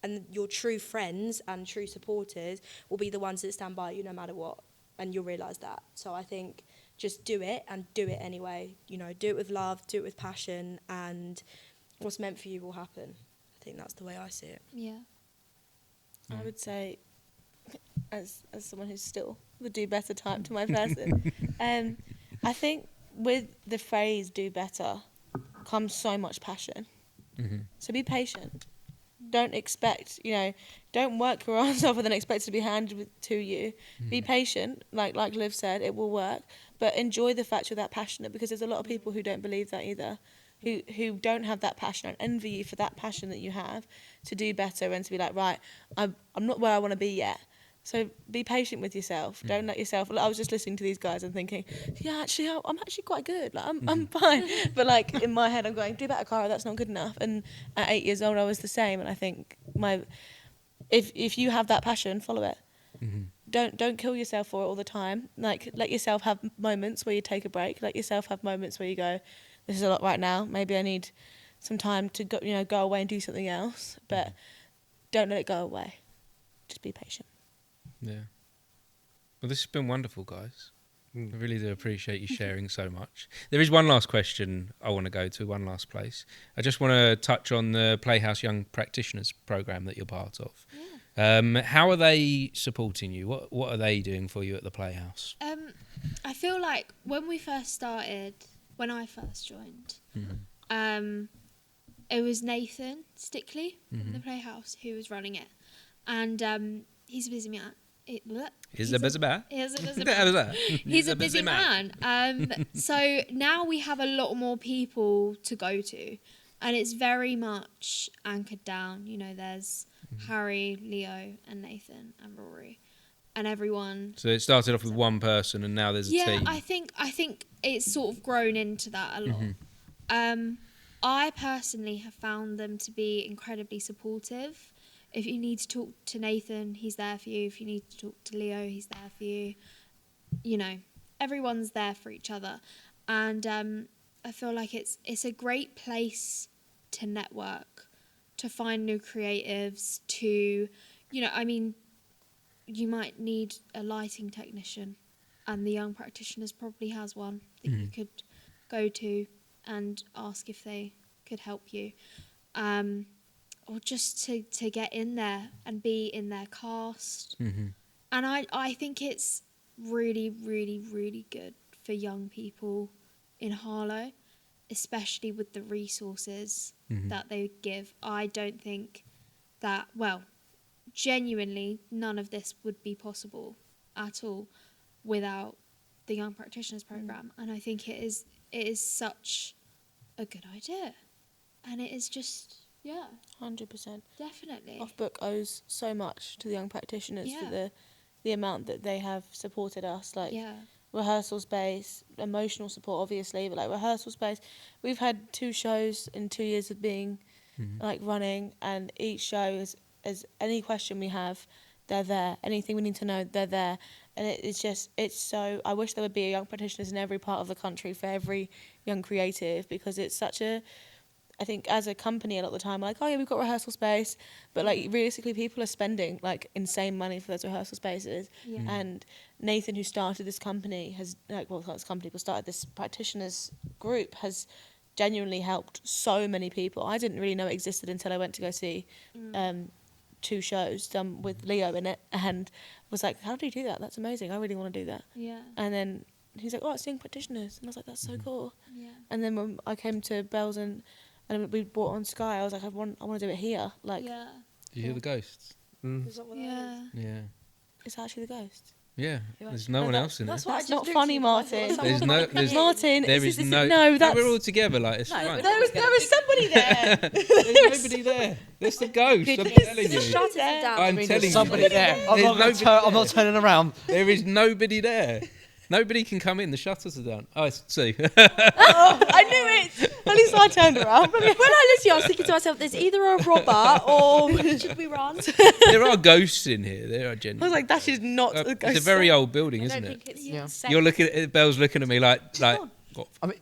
and your true friends and true supporters will be the ones that stand by you no matter what. And you'll realise that. So I think just do it and do it anyway. Do it with love, do it with passion, and what's meant for you will happen. I think that's the way I see it. Yeah. I would say, as someone who's still the do better type to my person, I think with the phrase do better comes so much passion. So be patient. Don't expect, don't work your arse off and then expect it to be handed to you. Be patient, like Liv said, it will work. But enjoy the fact you're that passionate, because there's a lot of people who don't believe that either, who don't have that passion. I envy you for that passion that you have to do better and to be like, right, I'm not where I want to be yet. So be patient with yourself. Don't let yourself. I was just listening to these guys and thinking, yeah, actually, I'm actually quite good. Like I'm fine. But like in my head, I'm going, do better, Cara. That's not good enough. And at 8 years old, I was the same. And I think if you have that passion, follow it. Don't kill yourself for it all the time. Like let yourself have moments where you take a break. Let yourself have moments where you go, this is a lot right now. Maybe I need some time to go away and do something else. But don't let it go away. Just be patient. Yeah. Well, this has been wonderful, guys. I really do appreciate you sharing so much. There is one last question I want to go to, one last place. I just want to touch on the Playhouse Young Practitioners program that you're part of. Yeah. How are they supporting you? What are they doing for you at the Playhouse? I feel like when I first joined, it was Nathan Stickley from the Playhouse who was running it. And he's a busy man. He's a busy man. So now we have a lot more people to go to, and it's very much anchored down. There's Harry, Leo, and Nathan, and Rory, and everyone. So it started off with one person, and now there's a team. Yeah, I think it's sort of grown into that a lot. I personally have found them to be incredibly supportive. If you need to talk to Nathan, he's there for you. If you need to talk to Leo, he's there for you. Everyone's there for each other. And I feel like it's a great place to network, to find new creatives, to, you might need a lighting technician, and the Young Practitioners probably has one that you could go to and ask if they could help you. Or just to get in there and be in their cast. And I think it's really, really, really good for young people in Harlow, especially with the resources that they give. I don't think that, genuinely, none of this would be possible at all without the Young Practitioners Programme. And I think it is such a good idea. And it is just, 100%. definitely. Offbook owes so much to the young practitioners for Yeah. the amount that they have supported us. Like, Yeah. rehearsal space, emotional support, obviously, but like rehearsal space. We've had 2 shows in 2 years of being like running, and each show is any question we have, they're there. Anything we need to know, they're there. And it's so, I wish there would be young practitioners in every part of the country for every young creative, because it's such a, I think as a company a lot of the time, like, oh yeah, we've got rehearsal space, but like realistically people are spending like insane money for those rehearsal spaces. Yeah. And Nathan, who started this company, has not this company, but started this practitioners group, has genuinely helped so many people. I didn't really know it existed until I went to go see 2 shows done with Leo in it, and was like, how do you do that? That's amazing. I really want to do that. Yeah. And then he's like, oh, it's young practitioners, and I was like, that's so cool. Yeah. And then when I came to Bells and we brought on Skye, I was like, I want to do it here. Like, Yeah. Do you hear the ghosts? Is that what that Yeah. is? Yeah. it's actually the ghost. Yeah. There's no one else in it. That's what I That's just not looked funny, at. Martin. There's no. There's, Martin, there is is no, no. that's... We're all together. Like it's fine. There was somebody there. There's nobody there. There's the ghost. I'm telling you. Shut it down. I'm telling you. Somebody there. There's I'm not turning around. There is nobody there. Nobody can come in. The shutters are down. Oh, I see. I knew it. At least I turned around. When I listened, I was thinking to myself, there's either a robber or should we run? There are ghosts in here. There are I was genuine. like, that is not a ghost. It's a very old building, I isn't don't it? think it's Yeah. safe. You're looking at Belle's looking at me like. I mean,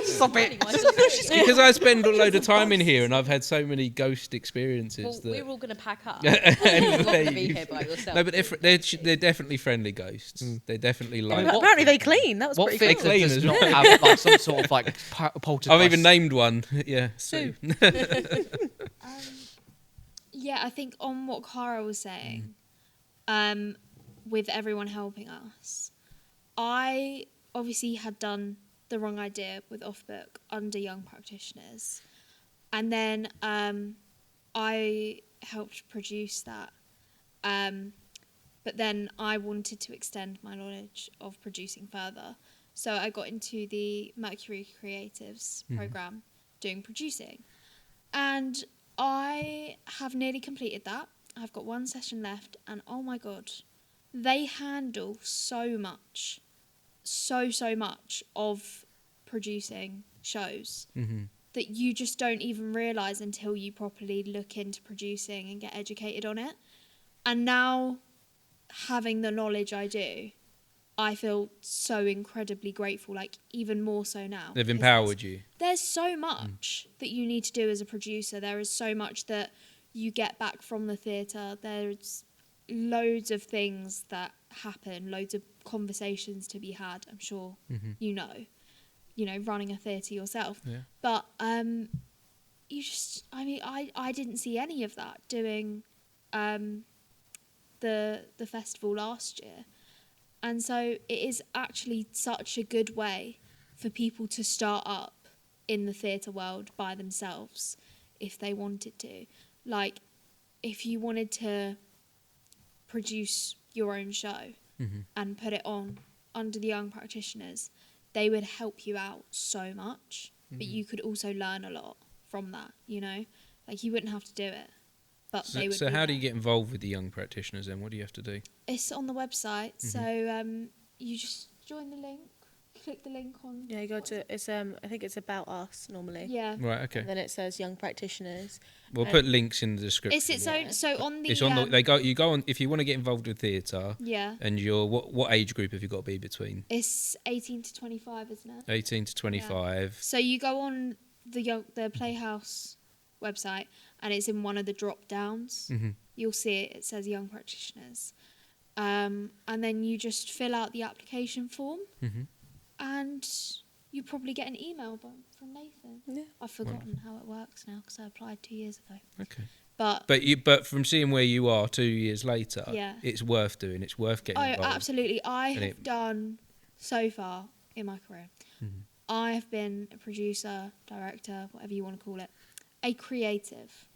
Stop it. Because I spend a load of time in here and I've had so many ghost experiences Well, that. we're all going to pack up. And You're not going to be leave. here by yourself. No, but they're definitely friendly ghosts. They're definitely like. what- Apparently they clean. That was what pretty theatre cool. clean does as not well. have like some sort of like poltergeist? I've even named one. Yeah. Sue. Yeah, I think on what Cara was saying, with everyone helping us, I obviously had done the wrong idea with Offbook under young practitioners, and then I helped produce that, but then I wanted to extend my knowledge of producing further, so I got into the Mercury Creatives program doing producing, and I have nearly completed that. I've got 1 session left, and oh my god, they handle so much of producing shows that you just don't even realise until you properly look into producing and get educated on it. And now, having the knowledge I do, I feel so incredibly grateful, like even more so now. They've because empowered you. There's so much that you need to do as a producer. There is so much that you get back from the theatre. There's loads of things that happen, loads of conversations to be had, I'm sure you know, running a theatre yourself. Yeah. But you just, I mean, I didn't see any of that doing the festival last year. And so it is actually such a good way for people to start up in the theatre world by themselves if they wanted to. Like, if you wanted to produce your own show and put it on under the young practitioners, they would help you out so much, but you could also learn a lot from that, you know? Like, you wouldn't have to do it, but they would. So be how do there. you get involved with the young practitioners then? What do you have to do? It's on the website, so you just join the link, click the link on. Yeah, you go to, it's I think it's About Us normally. Yeah. Right, okay. And then it says young practitioners. We'll put links in the description. It's its own. So on the. It's on the, you go on if you want to get involved with theatre. Yeah. And you're what age group have you got to be between? It's 18 to 25, isn't it? 18 to 25. So you go on the Playhouse website, and it's in one of the drop downs. You'll see it. It says young practitioners, and then you just fill out the application form, and you probably get an email from Nathan. Yeah. I've forgotten how it works now because I applied 2 years ago. Okay. But From seeing where you are 2 years later, Yeah. it's worth doing. It's worth getting involved. Absolutely. I And have done so far in my career. I have been a producer, director, whatever you want to call it, a creative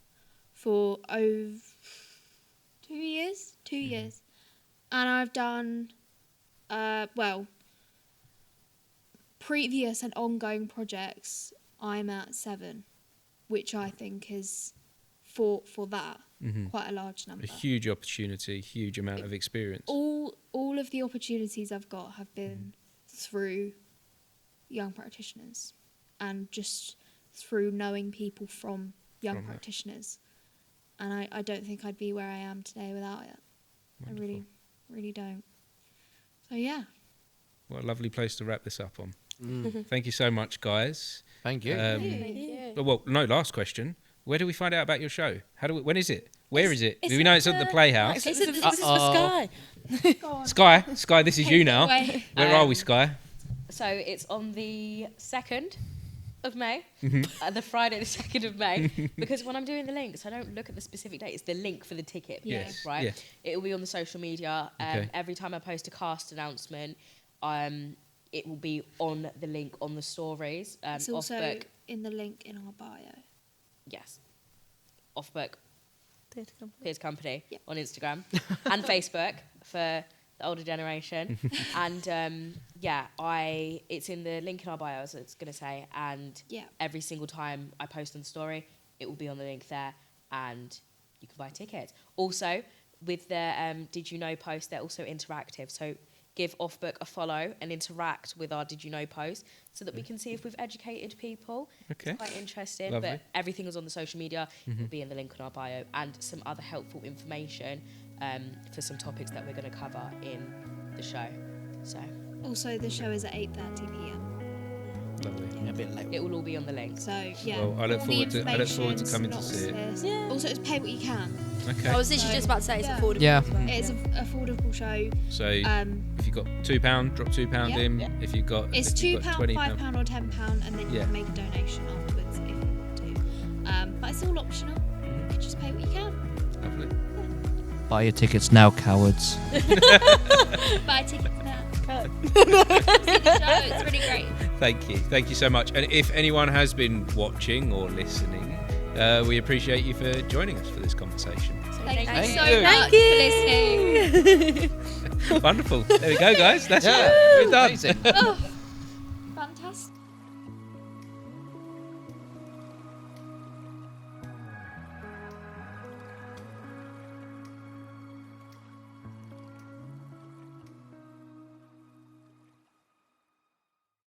for 2 years. 2 years. And I've done, previous and ongoing projects, I'm at 7 which I think is for that quite a large number. A huge opportunity, huge amount of experience. All of the opportunities I've got have been through young practitioners and just through knowing people from young practitioners. And I don't think I'd be where I am today without it. Wonderful. I really don't. So yeah. What a lovely place to wrap this up on. Thank you so much, guys. Thank you. Thank you. Well, no, last question. Where do we find out about your show? When is it? Where is it? Do we know it's at the Playhouse? This is for Skye. Skye, this is you now. Where are we, Skye? So it's on the 2nd of May, the Friday the 2nd of May, because when I'm doing the links, I don't look at the specific date. It's the link for the ticket, Yes. right? Yeah. It will be on the social media. Okay. Every time I post a cast announcement, it will be on the link on the stories. It's also Offbook, in the link in our bio. yes, Offbook Theatre Company Yep. on Instagram and Facebook for the older generation. And it's in the link in our bio, as it's going to say. And every single time I post on the story, it will be on the link there, and you can buy tickets. Also, with the Did You Know post, they're also interactive. So give Offbook a follow and interact with our Did You Know post so that we can see if we've educated people. Okay. It's quite interesting. Lovely. But everything is on the social media. It'll be in the link on our bio, and some other helpful information for some topics that we're going to cover in the show. So Also, the show is at 8:30 p.m. Lovely. A bit late. it will all be on the link. So yeah. Well, I look all forward the to coming to see it. synopsis. Yeah. Also, it's pay what you can. Okay. I was literally just about to say it's Yeah. affordable. Yeah. as well. It's an affordable show. So Um, if you've got £2, drop £2 Yeah. in. Yeah. If you've got It's if you've £2, got £20, £5 or £10, and then you Yeah. can make a donation afterwards if you want to. But it's all optional. You can just pay what you can. Lovely. Buy your tickets now, cowards. Buy tickets now. See the show. It's really great. Thank you so much. And if anyone has been watching or listening, we appreciate you for joining us for this conversation. Thank you Thank so you. much for listening. Wonderful. There we go, guys. That's Yeah. it. We're done. Amazing. Oh.